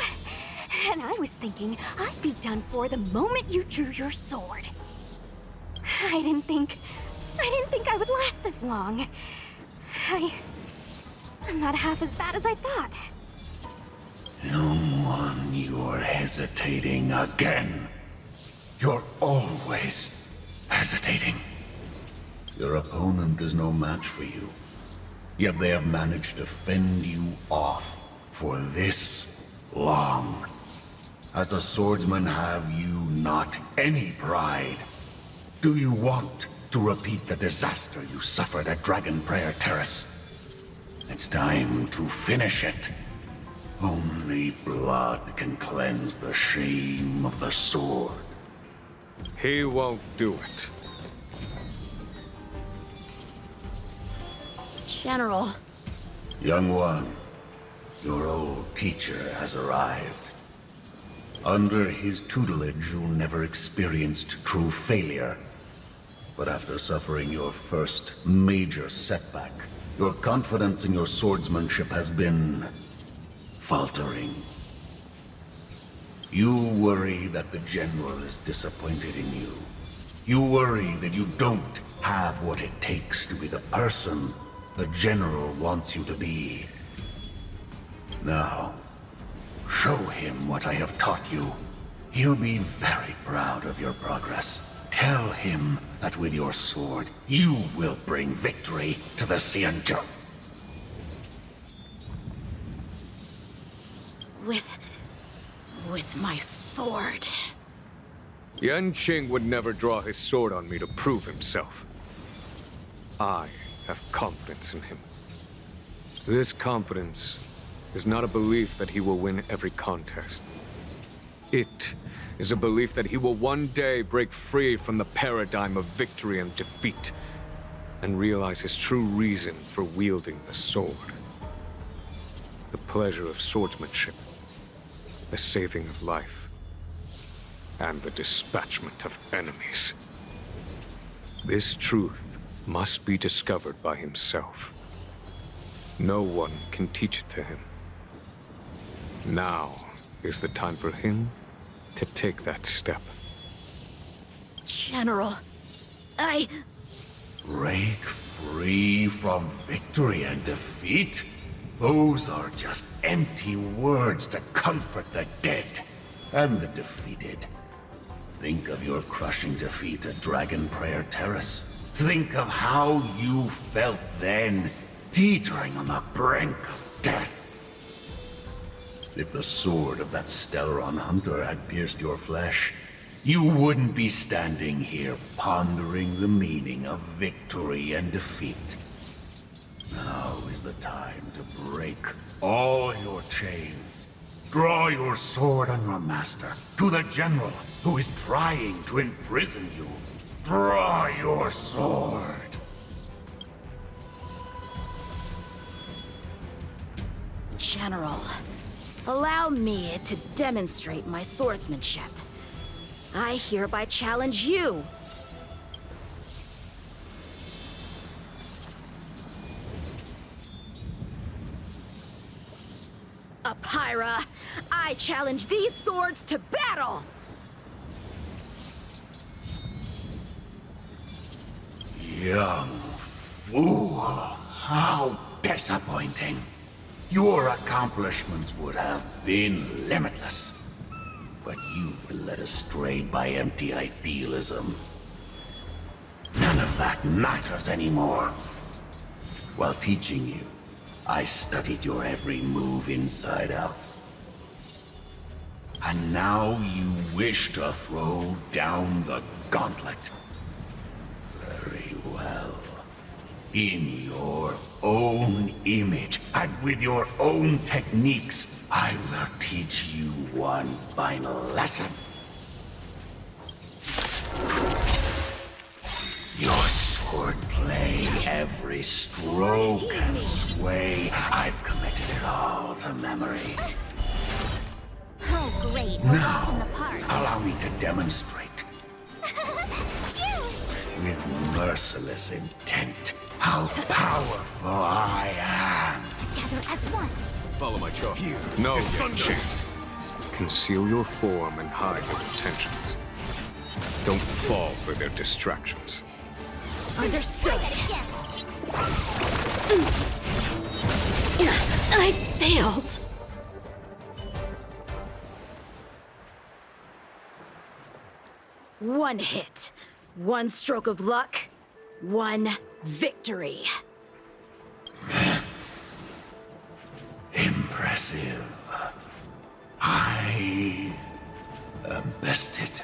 And I was thinking I'd be done for the moment you drew your sword. I didn't think I would last this long. I'm not half as bad as I thought. Young one, you're hesitating again. You're always hesitating. Your opponent is no match for you. Yet they have managed to fend you off for this long. As a swordsman, have you not any pride? Do you want to repeat the disaster you suffered at Dragon Prayer Terrace? It's time to finish it. Only blood can cleanse the shame of the sword. He won't do it. General. Young one, your old teacher has arrived. Under his tutelage, you never experienced true failure. But after suffering your first major setback, your confidence in your swordsmanship has been faltering. You worry that the general is disappointed in you. You worry that you don't have what it takes to be the person the general wants you to be. Now, show him what I have taught you. He'll be very proud of your progress. Tell him that with your sword, you will bring victory to the Xianzhou. With my sword. Yanqing would never draw his sword on me to prove himself. I have confidence in him. This confidence is not a belief that he will win every contest. It is a belief that he will one day break free from the paradigm of victory and defeat, and realize his true reason for wielding the sword. The pleasure of swordsmanship, the saving of life, and the dispatchment of enemies. This truth must be discovered by himself. No one can teach it to him. Now is the time for him to take that step. General, Break free from victory and defeat? Those are just empty words to comfort the dead and the defeated. Think of your crushing defeat at Dragon Prayer Terrace. Think of how you felt then, teetering on the brink of death. If the sword of that Stellaron hunter had pierced your flesh, you wouldn't be standing here pondering the meaning of victory and defeat. Now is the time to break all your chains. Draw your sword on your master, to the general who is trying to imprison you. Draw your sword. General, allow me to demonstrate my swordsmanship. I hereby challenge you. Apyra, I challenge these swords to battle! Young fool, how disappointing. Your accomplishments would have been limitless. But you were led astray by empty idealism. None of that matters anymore. While teaching you, I studied your every move inside out. And now you wish to throw down the gauntlet. Very well. In your own image, and with your own techniques, I will teach you one final lesson. Your swordplay, every stroke and sway, I've committed it all to memory. Oh, great. Now, allow me to demonstrate. With merciless intent, how powerful I am. Together as one. Follow my chart. Here. No, Chen. Conceal your form and hide your intentions. Don't fall for their distractions. Understood. I failed. One hit, one stroke of luck, one victory. Impressive. I am bested.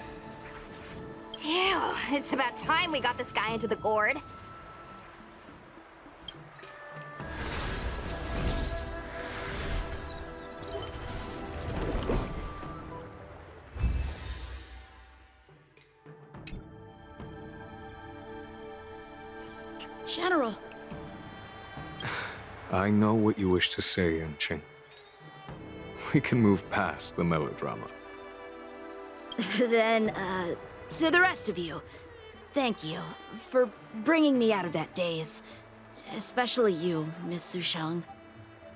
Ew, it's about time we got this guy into the gourd. General. I know what you wish to say, Yanqing. We can move past the melodrama. Then, to the rest of you, thank you for bringing me out of that daze. Especially you, Miss Sushang.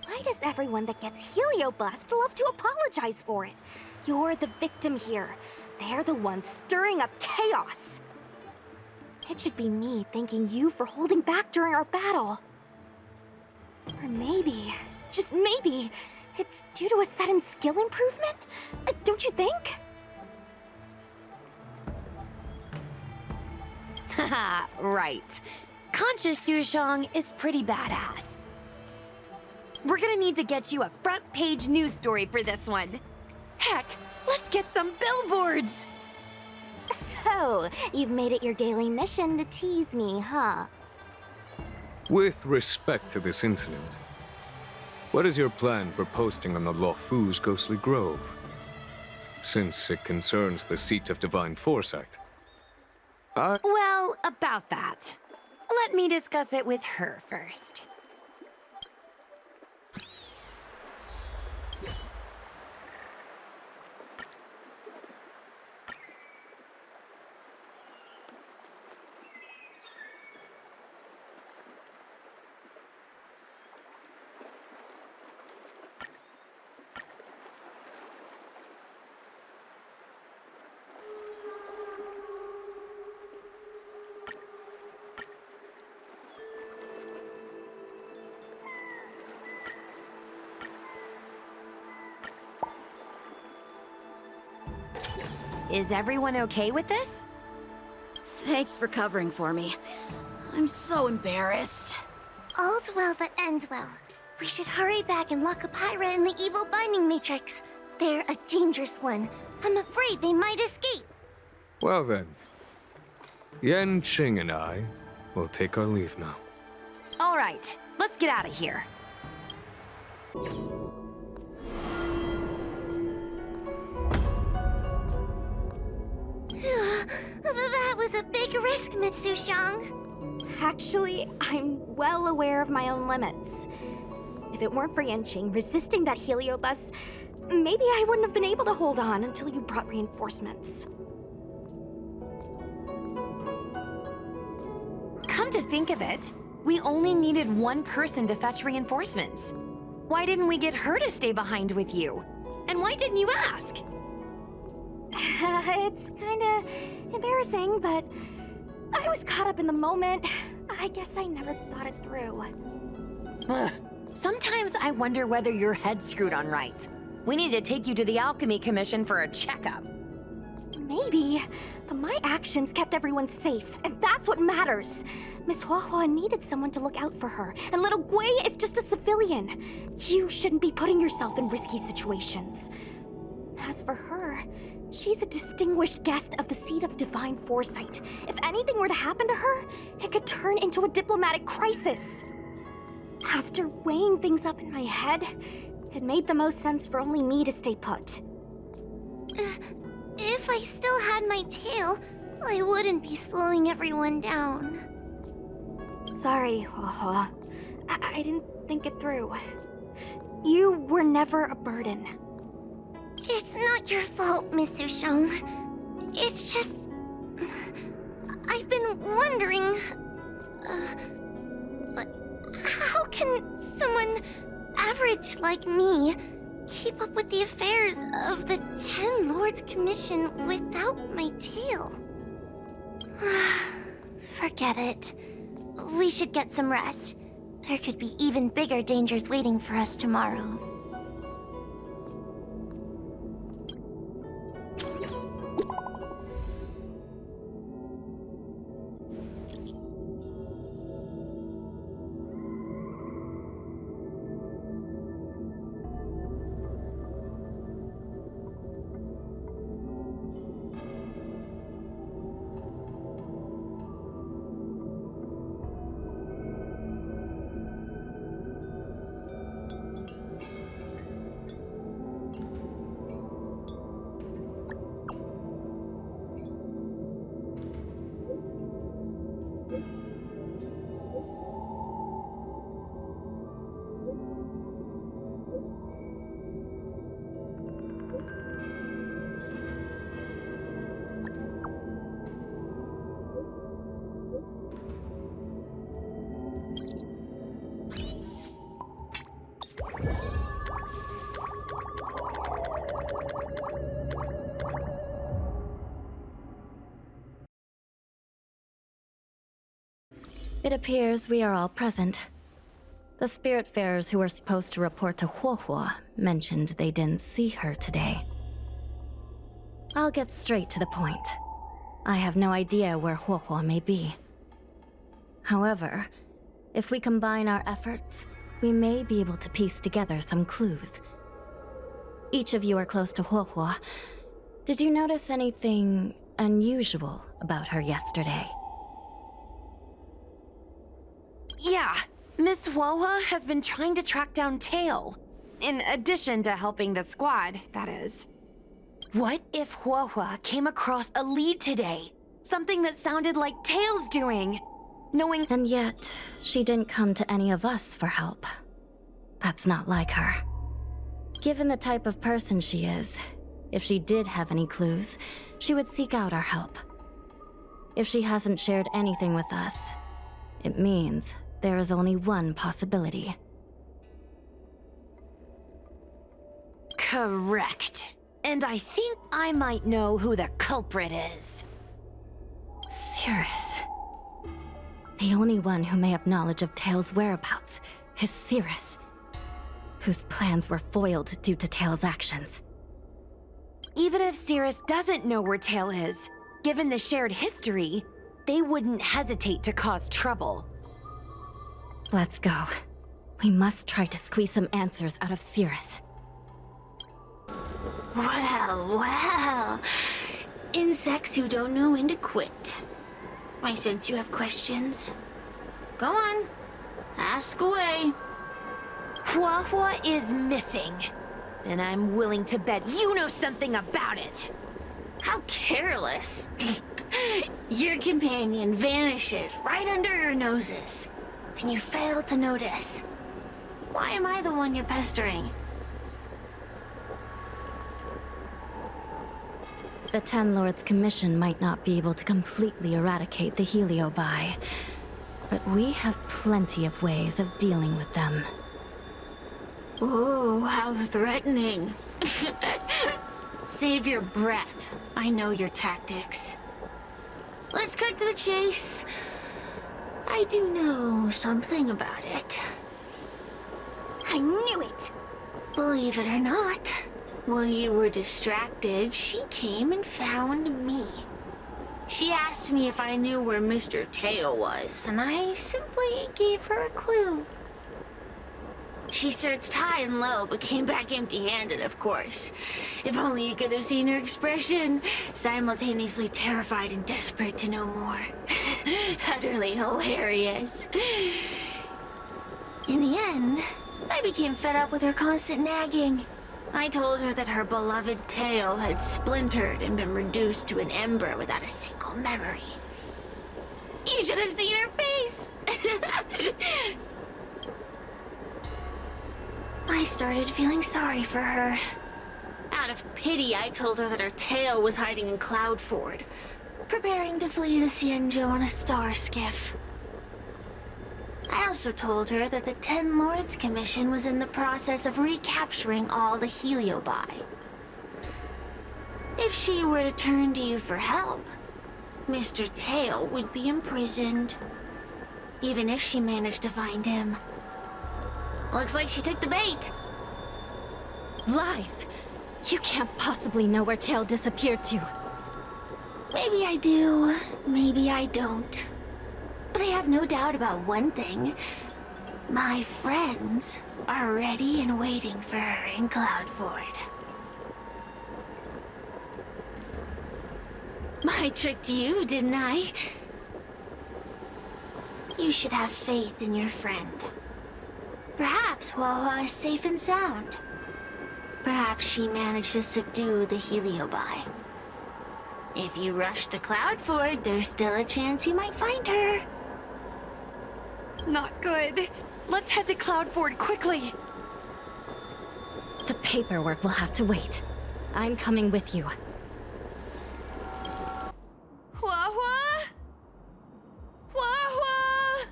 Why does everyone that gets heliobust love to apologize for it? You're the victim here. They're the ones stirring up chaos. It should be me thanking you for holding back during our battle. Or maybe, just maybe, it's due to a sudden skill improvement? Don't you think? Haha, right. Conscious Sushang is pretty badass. We're gonna need to get you a front-page news story for this one. Heck, let's get some billboards! So, you've made it your daily mission to tease me, huh? With respect to this incident, what is your plan for posting on the Luofu's Ghostly Grove? since it concerns the seat of divine foresight. Well, about that. Let me discuss it with her first. Is everyone okay with this? Thanks for covering for me. I'm so embarrassed. All's well that ends well. We should hurry back and lock up Hyra in the evil binding matrix. They're a dangerous one. I'm afraid they might escape. Well then, Yan Qing and I will take our leave now. All right, let's get out of here. That was a big risk, Miss Sushang. Actually, I'm well aware of my own limits. If it weren't for Yanqing resisting that heliobus, maybe I wouldn't have been able to hold on until you brought reinforcements. Come to think of it, we only needed one person to fetch reinforcements. Why didn't we get her to stay behind with you? And why didn't you ask? It's kinda embarrassing, but I was caught up in the moment. I guess I never thought it through. Ugh. Sometimes I wonder whether your head's screwed on right. We need to take you to the Alchemy Commission for a checkup. Maybe, but my actions kept everyone safe, and that's what matters. Miss Huahua needed someone to look out for her, and little Gui is just a civilian. You shouldn't be putting yourself in risky situations. As for her, she's a distinguished guest of the Seat of Divine Foresight. If anything were to happen to her, it could turn into a diplomatic crisis. After weighing things up in my head, it made the most sense for only me to stay put. If I still had my tail, I wouldn't be slowing everyone down. Sorry, Huahua. I didn't think it through. You were never a burden. It's not your fault, Miss Sushang. It's just... I've been wondering... how can someone average like me keep up with the affairs of the 10 Lords Commission without my tail? Forget it. We should get some rest. There could be even bigger dangers waiting for us tomorrow. It appears we are all present. The Spiritfarers who were supposed to report to Huahua mentioned they didn't see her today. I'll get straight to the point. I have no idea where Huahua may be. However, if we combine our efforts, we may be able to piece together some clues. Each of you are close to Huahua. Did you notice anything unusual about her yesterday? Yeah, Miss Huahua has been trying to track down Tail. In addition to helping the squad, that is. What if Huahua came across a lead today? Something that sounded like Tails doing? Knowing— And yet, she didn't come to any of us for help. That's not like her. Given the type of person she is, if she did have any clues, she would seek out our help. If she hasn't shared anything with us, it means there is only one possibility. Correct. And I think I might know who the culprit is. Cirrus. The only one who may have knowledge of Tails' whereabouts is Cirrus, whose plans were foiled due to Tails' actions. Even if Cirrus doesn't know where Tail is, given the shared history, they wouldn't hesitate to cause trouble. Let's go. We must try to squeeze some answers out of Cirrus. Well, well. Insects who don't know when to quit. I sense you have questions. Go on. Ask away. Huahua is missing. And I'm willing to bet you know something about it. How careless. Your companion vanishes right under your noses. And you fail to notice. Why am I the one you're pestering? The Ten Lords' Commission might not be able to completely eradicate the Heliobi, but we have plenty of ways of dealing with them. Oh, how threatening. Save your breath. I know your tactics. Let's cut to the chase. I do know something about it. I knew it! Believe it or not, while you were distracted, she came and found me. She asked me if I knew where Mr. Tail was, and I simply gave her a clue. She searched high and low, but came back empty-handed, of course. If only you could have seen her expression, simultaneously terrified and desperate to know more. Utterly hilarious. In the end, I became fed up with her constant nagging. I told her that her beloved Tail had splintered and been reduced to an ember without a single memory. You should have seen her face! I started feeling sorry for her. Out of pity, I told her that her tail was hiding in Cloudford, preparing to flee the Xianzhou on a star skiff. I also told her that the Ten Lords Commission was in the process of recapturing all the Heliobi. If she were to turn to you for help, Mr. Tail would be imprisoned, even if she managed to find him. Looks like she took the bait. Lies! You can't possibly know where Tail disappeared to. Maybe I do, maybe I don't. But I have no doubt about one thing. My friends are ready and waiting for her in Cloudford. I tricked you, didn't I? You should have faith in your friend. Perhaps Huahua is safe and sound. Perhaps she managed to subdue the Heliobi. If you rush to Cloudford, there's still a chance you might find her. Not good. Let's head to Cloudford quickly. The paperwork will have to wait. I'm coming with you. Huahua? Huahua!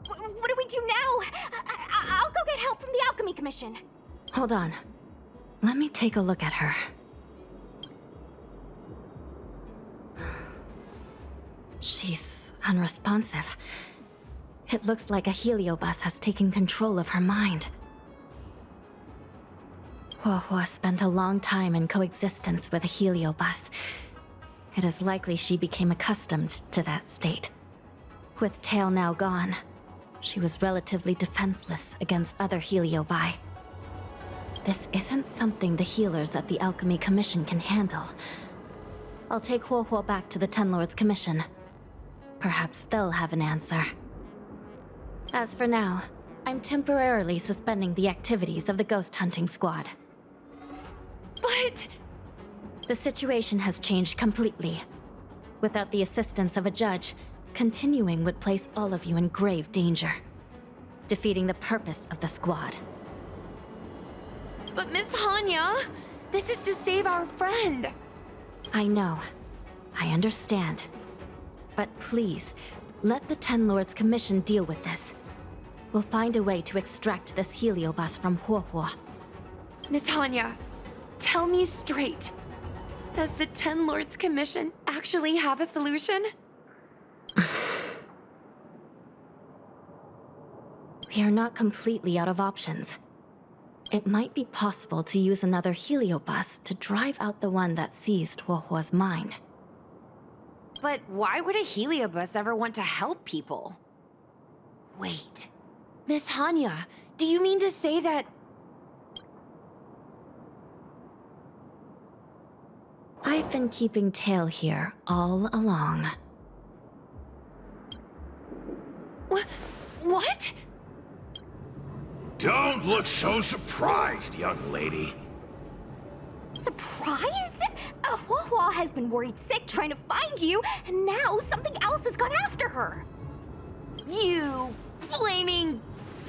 What do we do now? I'll go get help from the Alchemy Commission. Hold on. Let me take a look at her. She's unresponsive. It looks like a heliobus has taken control of her mind. Huahua spent a long time in coexistence with a heliobus. It is likely she became accustomed to that state. With Tail now gone, she was relatively defenseless against other heliobi. This isn't something the healers at the Alchemy Commission can handle. I'll take Huahua back to the Ten Lords Commission. Perhaps they'll have an answer. As for now, I'm temporarily suspending the activities of the ghost hunting squad. But... The situation has changed completely. Without the assistance of a judge, continuing would place all of you in grave danger, defeating the purpose of the squad. But Miss Hanya, this is to save our friend. I know. I understand. But please, let the Ten Lords Commission deal with this. We'll find a way to extract this heliobus from Huohuo. Miss Hanya, tell me straight. Does the Ten Lords Commission actually have a solution? We are not completely out of options. It might be possible to use another heliobus to drive out the one that seized Huohuo's mind. But why would a heliobus ever want to help people? Wait. Miss Hanya, do you mean to say that... I've been keeping tail here all along. What? Don't look so surprised, young lady. Surprised? Huohuo has been worried sick trying to find you, and now something else has gone after her. You flaming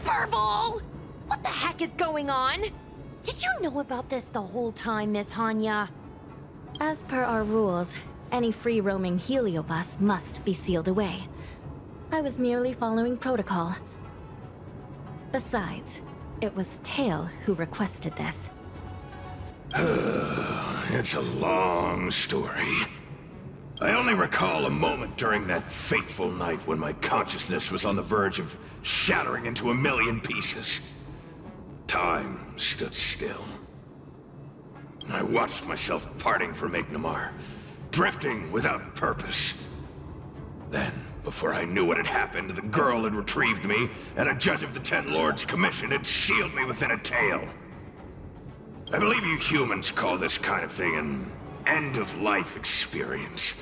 furball! What the heck is going on? Did you know about this the whole time, Miss Hanya? As per our rules, any free-roaming heliobus must be sealed away. I was merely following protocol. Besides, it was Tail who requested this. It's a long story. I only recall a moment during that fateful night when my consciousness was on the verge of shattering into a million pieces. Time stood still. I watched myself parting from Ignamar, drifting without purpose. Then, before I knew what had happened, the girl had retrieved me, and a judge of the Ten Lords Commission had sealed me within a tail. I believe you humans call this kind of thing an end-of-life experience.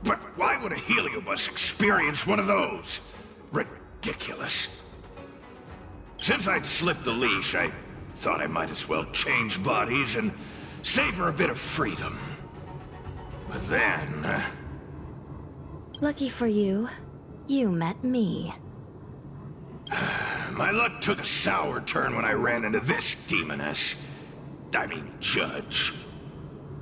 But why would a heliobus experience one of those? Ridiculous. Since I'd slipped the leash, I thought I might as well change bodies and savor a bit of freedom. But then... Lucky for you, you met me. My luck took a sour turn when I ran into this demoness. I mean, judge.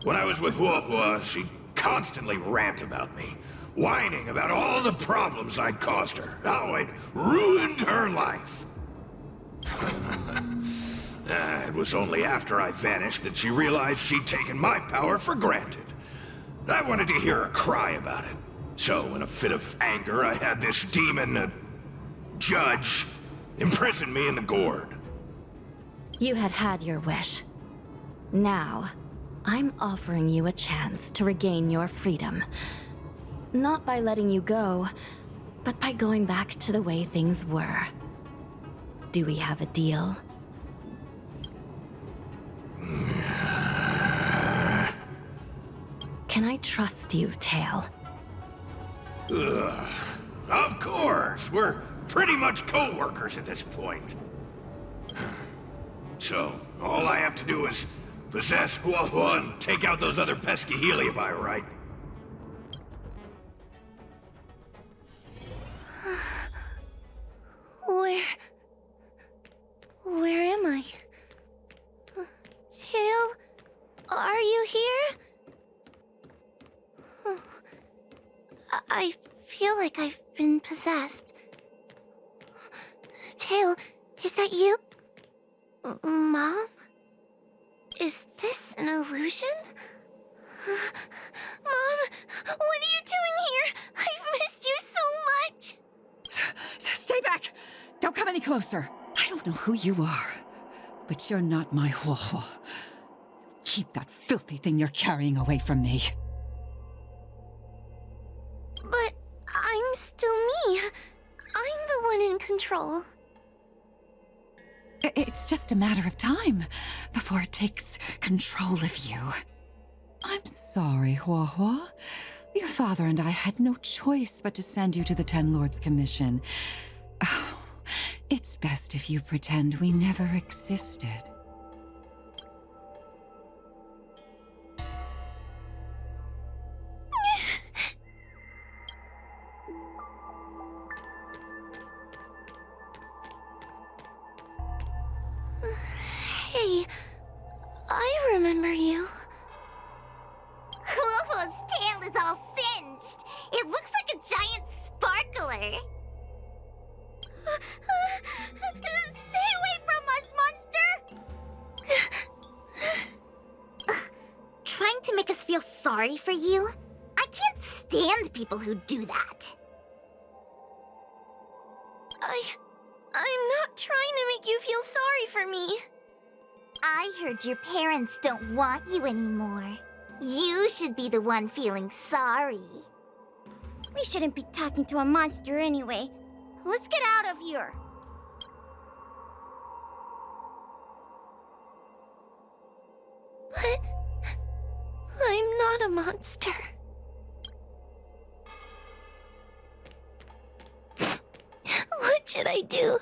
When I was with Huohua, she constantly rant about me, whining about all the problems I'd caused her, how I'd ruined her life. It was only after I vanished that she realized she'd taken my power for granted. I wanted to hear her cry about it. So, in a fit of anger, I had this demon, judge, imprison me in the gourd. You had had your wish. Now, I'm offering you a chance to regain your freedom. Not by letting you go, but by going back to the way things were. Do we have a deal? Can I trust you, Tail? Ugh. Of course! We're pretty much co-workers at this point. So, all I have to do is possess Huohua and take out those other pesky heliobi, right? Where am I? Tail? Are you here? I feel like I've been possessed. Tail, is that you? Mom? Is this an illusion? Mom, what are you doing here? I've missed you so much! Stay back! Don't come any closer! I don't know who you are, but you're not my Huohuo. Keep that filthy thing you're carrying away from me. But I'm still me. I'm the one in control. It's just a matter of time before it takes control of you. I'm sorry, Huohuo. Your father and I had no choice but to send you to the Ten Lords Commission. Oh, it's best if you pretend we never existed. Hey, I remember you. Huohuo's tail is all singed. It looks like a giant sparkler. Stay away from us, monster! Trying to make us feel sorry for you? I can't stand people who do that. I'm not trying to make you feel sorry for me. I heard your parents don't want you anymore. You should be the one feeling sorry. We shouldn't be talking to a monster anyway. Let's get out of here. But I'm not a monster. What should I do?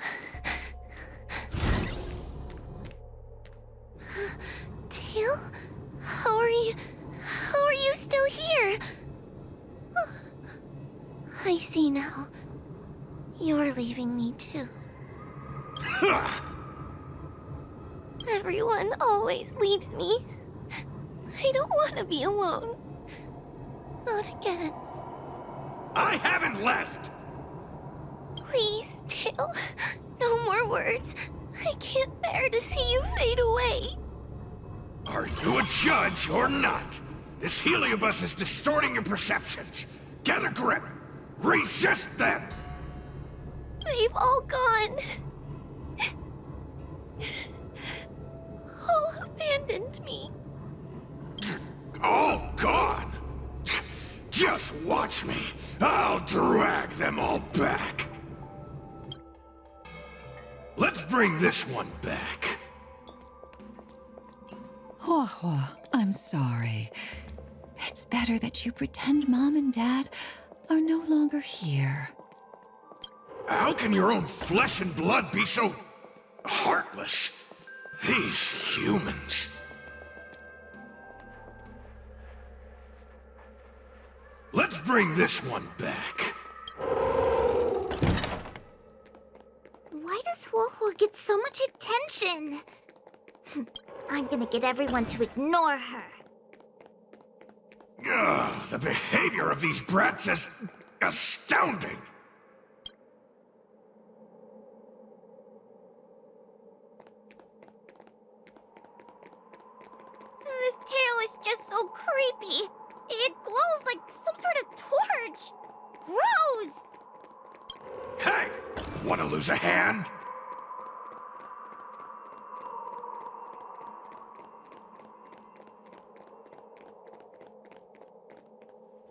Tail? How are you still here? I see now. You're leaving me too. Everyone always leaves me. I don't want to be alone. Not again. I haven't left! Please, Tail. No more words. I can't bear to see you fade away. Are you a judge or not? This heliobus is distorting your perceptions. Get a grip. Resist them! They've all gone. All abandoned me. All gone? Just watch me. I'll drag them all back. Let's bring this one back. Huohuo, I'm sorry. It's better that you pretend Mom and Dad are no longer here. How can your own flesh and blood be so heartless? These humans. Let's bring this one back. Why does Huohuo get so much attention? I'm gonna get everyone to ignore her. Ugh, the behavior of these brats is astounding. This tail is just so creepy. It glows like some sort of torch. Gross! Hey, want to lose a hand?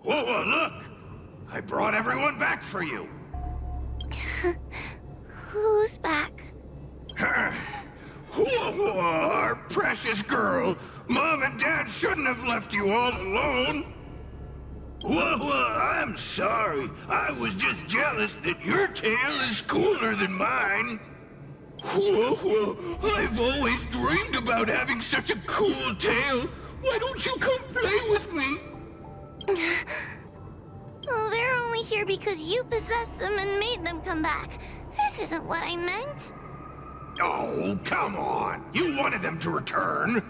Whoa, look! I brought everyone back for you. Who's back? Whoa, our precious girl. Mom and Dad shouldn't have left you all alone. Whoa, I'm sorry. I was just jealous that your tail is cooler than mine. Whoa, I've always dreamed about having such a cool tail. Why don't you come play with me? Well, they're only here because you possessed them and made them come back. This isn't what I meant. Oh, come on. You wanted them to return.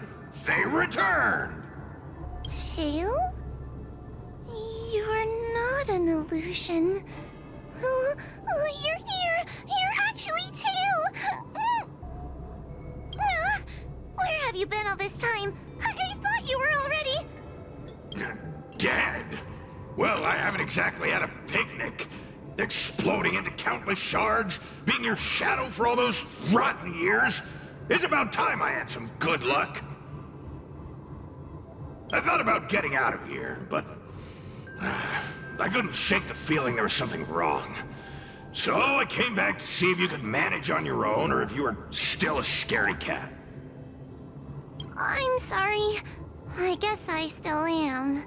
They returned. Tail? You're not an illusion. You're here. You're actually Tail. Where have you been all this time? I thought you were already... Dead? Well, I haven't exactly had a picnic. Exploding into countless shards, being your shadow for all those rotten years. It's about time I had some good luck. I thought about getting out of here, but I couldn't shake the feeling there was something wrong. So I came back to see if you could manage on your own or if you were still a scaredy cat. I'm sorry. I guess I still am.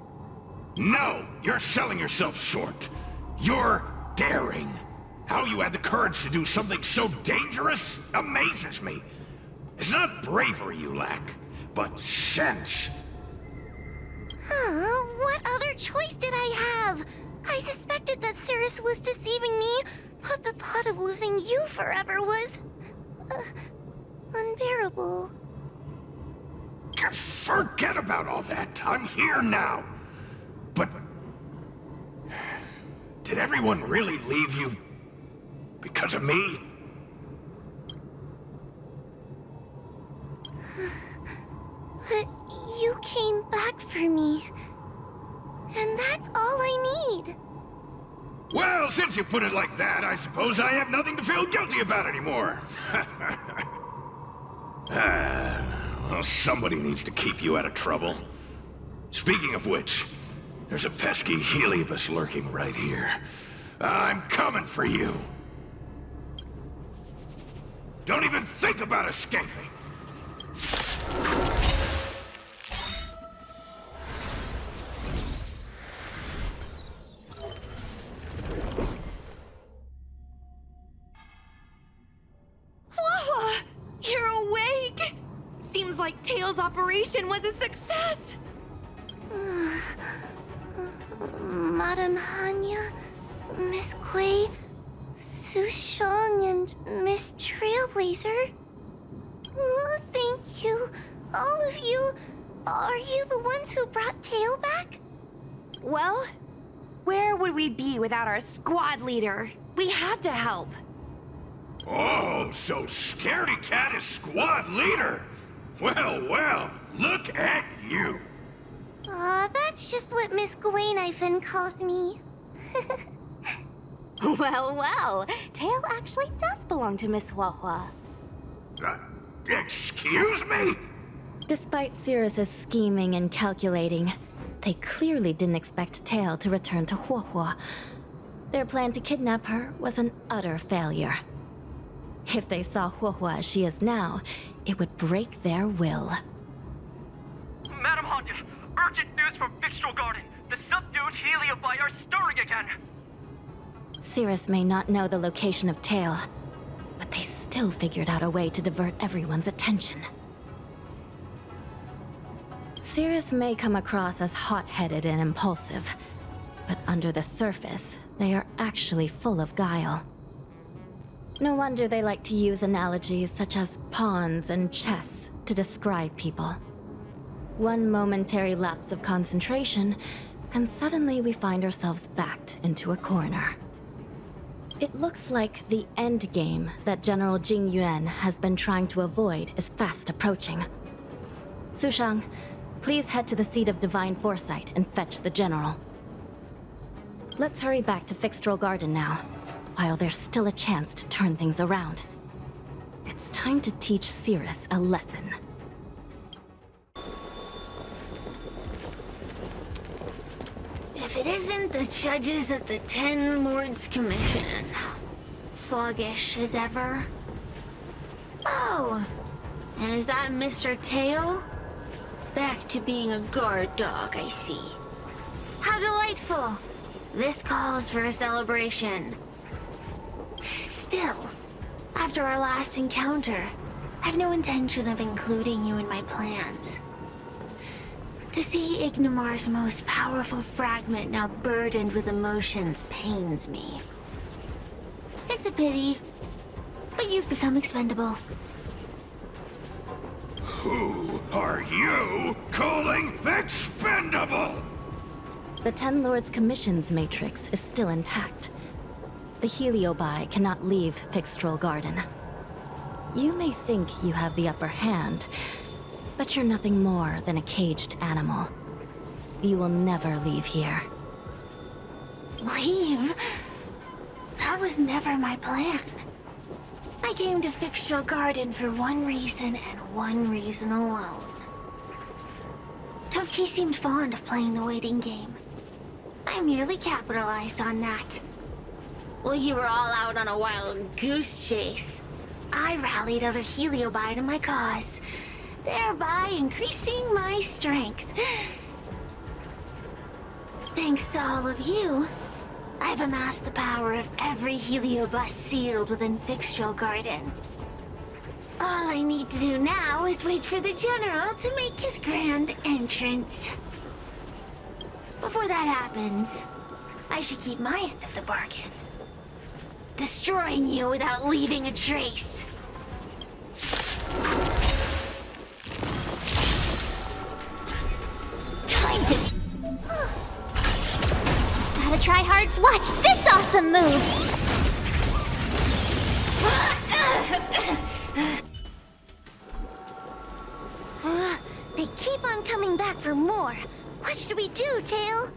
No, you're selling yourself short. You're daring. How you had the courage to do something so dangerous amazes me. It's not bravery you lack, but sense. What other choice did I have? I suspected that Cirrus was deceiving me, but the thought of losing you forever was... unbearable. Forget about all that. I'm here now. But... did everyone really leave you because of me? But you came back for me. And that's all I need. Well, since you put it like that, I suppose I have nothing to feel guilty about anymore. Well, somebody needs to keep you out of trouble. Speaking of which, there's a pesky Heliobus lurking right here. I'm coming for you. Don't even think about escaping. Wawa! You're awake! Seems like Tails' operation was a success! Madame Hanya, Miss Quay, Sushong, and Miss Trailblazer. Oh, thank you. All of you. Are you the ones who brought Tail back? Well, where would we be without our squad leader? We had to help. Oh, so Scaredy Cat is squad leader. Well, well, look at you. That's just what Miss Gwaynifin calls me. Well, well, Tail actually does belong to Miss Huahua. Excuse me? Despite Cirrus's scheming and calculating, they clearly didn't expect Tail to return to Huahua. Their plan to kidnap her was an utter failure. If they saw Huahua as she is now, it would break their will. Madam Hanya, urgent news from Victral Garden. The subdued Heliobi are stirring again. Cirrus may not know the location of Tail, but they still figured out a way to divert everyone's attention. Cirrus may come across as hot-headed and impulsive, but under the surface, they are actually full of guile. No wonder they like to use analogies such as pawns and chess to describe people. One momentary lapse of concentration, and suddenly we find ourselves backed into a corner. It looks like the end game that General Jing Yuan has been trying to avoid is fast approaching. Sushang, please head to the seat of Divine Foresight and fetch the General. Let's hurry back to Fixtral Garden now, while there's still a chance to turn things around. It's time to teach Cirrus a lesson. If it isn't the judges at the Ten Lords Commission, sluggish as ever. Oh, and is that Mr. Tail? Back to being a guard dog, I see. How delightful! This calls for a celebration. Still, after our last encounter, I've no intention of including you in my plans. To see Ignimar's most powerful fragment now burdened with emotions pains me. It's a pity, but you've become expendable. Who are you calling expendable? The Ten Lords Commission's matrix is still intact. The Heliobi cannot leave Fixtral Garden. You may think you have the upper hand, but you're nothing more than a caged animal. You will never leave here. Leave? That was never my plan. I came to Fixtral Garden for one reason and one reason alone. Tofki seemed fond of playing the waiting game. I merely capitalized on that. While you were all out on a wild goose chase, I rallied other Heliobi to my cause, thereby increasing my strength. Thanks to all of you, I've amassed the power of every Heliobus sealed within Fixtral Garden. All I need to do now is wait for the General to make his grand entrance. Before that happens, I should keep my end of the bargain. Destroying you without leaving a trace. Lords, watch this awesome move! They keep on coming back for more. What should we do, Tail?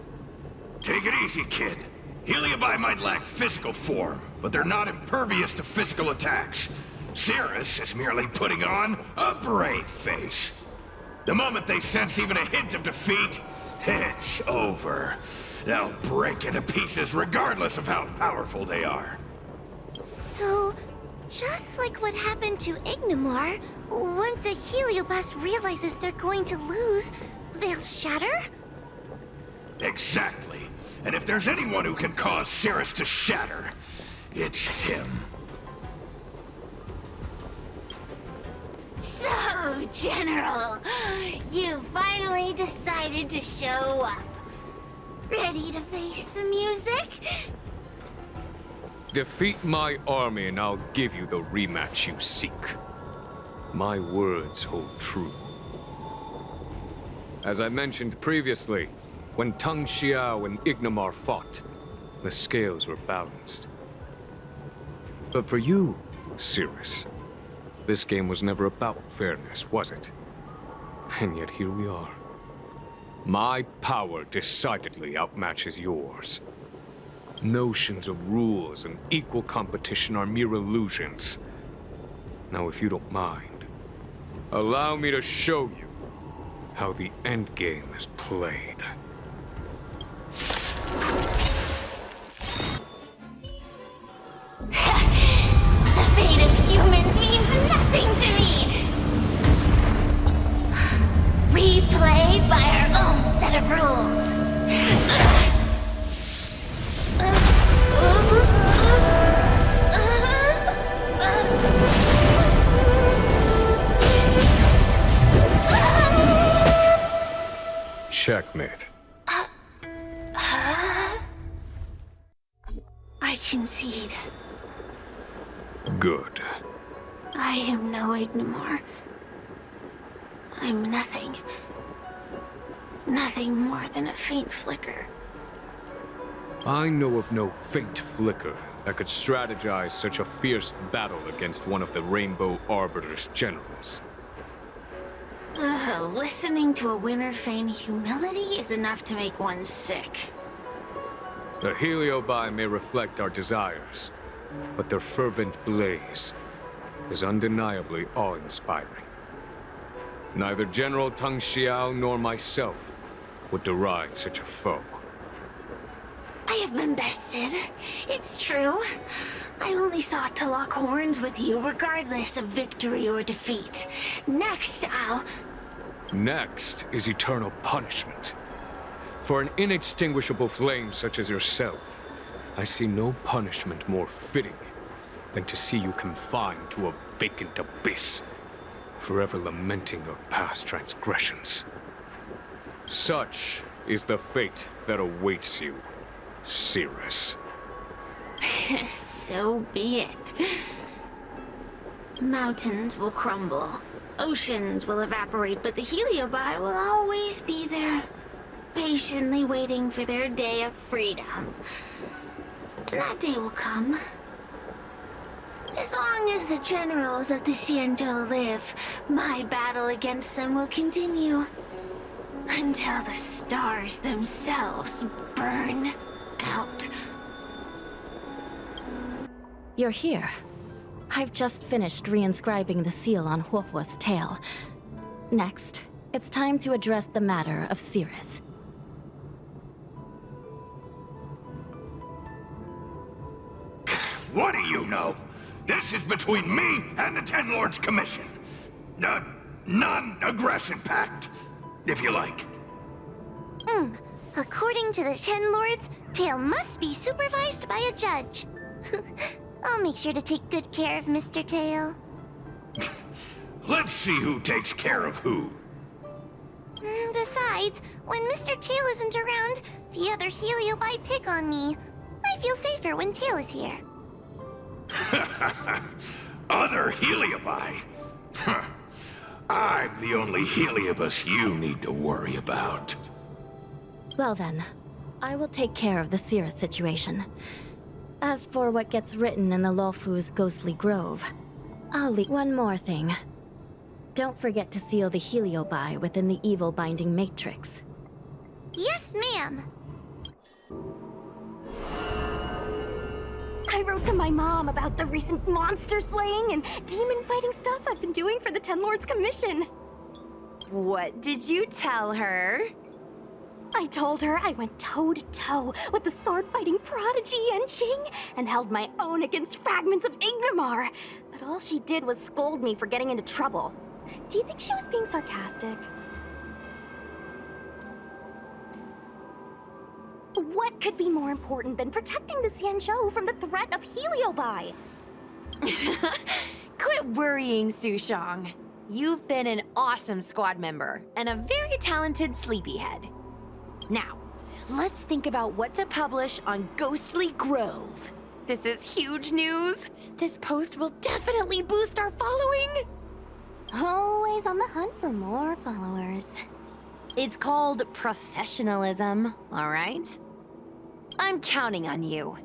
Take it easy, kid. Heliobi might lack physical form, but they're not impervious to physical attacks. Cirrus is merely putting on a brave face. The moment they sense even a hint of defeat, it's over. They'll break into pieces regardless of how powerful they are. So, just like what happened to Ignimar, once a Heliobus realizes they're going to lose, they'll shatter? Exactly. And if there's anyone who can cause Cirrus to shatter, it's him. So, General, you finally decided to show up. Ready to face the music? Defeat my army and I'll give you the rematch you seek. My words hold true. As I mentioned previously, when Tang Xiao and Ignimar fought, the scales were balanced. But for you, Cirrus, this game was never about fairness, was it? And yet here we are. My power decidedly outmatches yours. Notions of rules and equal competition are mere illusions. Now, if you don't mind, allow me to show you how the endgame is played. The fate of humans means nothing to me! We play by our own set of rules. Checkmate. I concede. Good. I am no Ignimar. I'm nothing. Nothing more than a faint flicker. I know of no faint flicker that could strategize such a fierce battle against one of the Rainbow Arbiter's generals. Listening to a winner feign humility is enough to make one sick. The Heliobi may reflect our desires, but their fervent blaze is undeniably awe-inspiring. Neither General Tang Xiao nor myself would deride such a foe. I have been bested. It's true. I only sought to lock horns with you regardless of victory or defeat. Next, Next is eternal punishment. For an inextinguishable flame such as yourself, I see no punishment more fitting than to see you confined to a vacant abyss, forever lamenting your past transgressions. Such is the fate that awaits you, Cirrus. So be it. Mountains will crumble. Oceans will evaporate, but the Heliobi will always be there, patiently waiting for their day of freedom. And that day will come. As long as the generals of the Xianzhou live, my battle against them will continue. Until the stars themselves burn out. You're here. I've just finished reinscribing the seal on Huohuo's tail. Next, it's time to address the matter of Cirrus. What do you know? This is between me and the Ten Lords Commission. A non-aggression pact, if you like. According to the Ten Lords, Tail must be supervised by a judge. I'll make sure to take good care of Mr. Tail. Let's see who takes care of who. Besides, when Mr. Tail isn't around, the other Heliobi pick on me. I feel safer when Tail is here. Other Heliobi? I'm the only Heliobus you need to worry about. Well then, I will take care of the Cirrus situation. As for what gets written in the Lawfu's ghostly grove, I'll leave one more thing. Don't forget to seal the Heliobi within the evil binding matrix. Yes, ma'am. I wrote to my mom about the recent monster slaying and demon fighting stuff I've been doing for the Ten Lords Commission. What did you tell her? I told her I went toe-to-toe with the sword-fighting prodigy Yanqing and held my own against fragments of Ingmar. But all she did was scold me for getting into trouble. Do you think she was being sarcastic? What could be more important than protecting the Xianzhou from the threat of Heliobi? Quit worrying, Sushong. You've been an awesome squad member and a very talented sleepyhead. Now, let's think about what to publish on Ghostly Grove. This is huge news. This post will definitely boost our following. Always on the hunt for more followers. It's called professionalism, all right? I'm counting on you.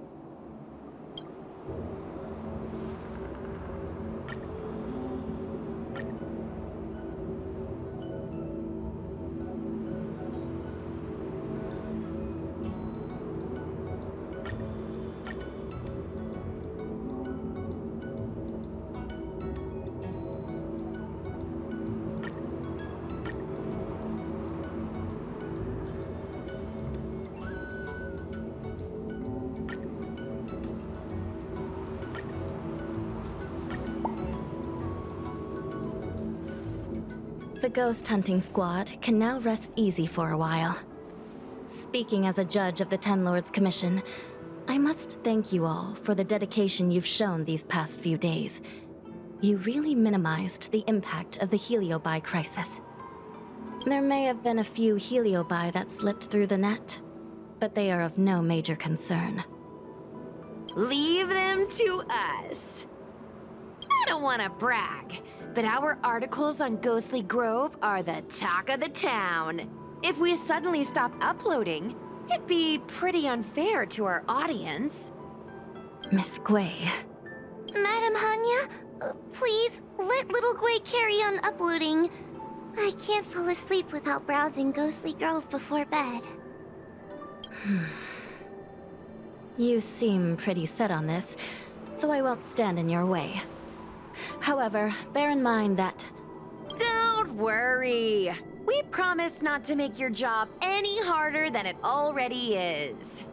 The ghost hunting squad can now rest easy for a while. Speaking as a judge of the Ten Lords Commission, I must thank you all for the dedication you've shown these past few days. You really minimized the impact of the Heliobi crisis. There may have been a few Heliobi that slipped through the net, but they are of no major concern. Leave them to us. I don't want to brag, but our articles on Ghostly Grove are the talk of the town. If we suddenly stopped uploading, it'd be pretty unfair to our audience. Miss Gui. Madam Hanya, please let little Gui carry on uploading. I can't fall asleep without browsing Ghostly Grove before bed. You seem pretty set on this, so I won't stand in your way. However, bear in mind that... Don't worry. We promise not to make your job any harder than it already is.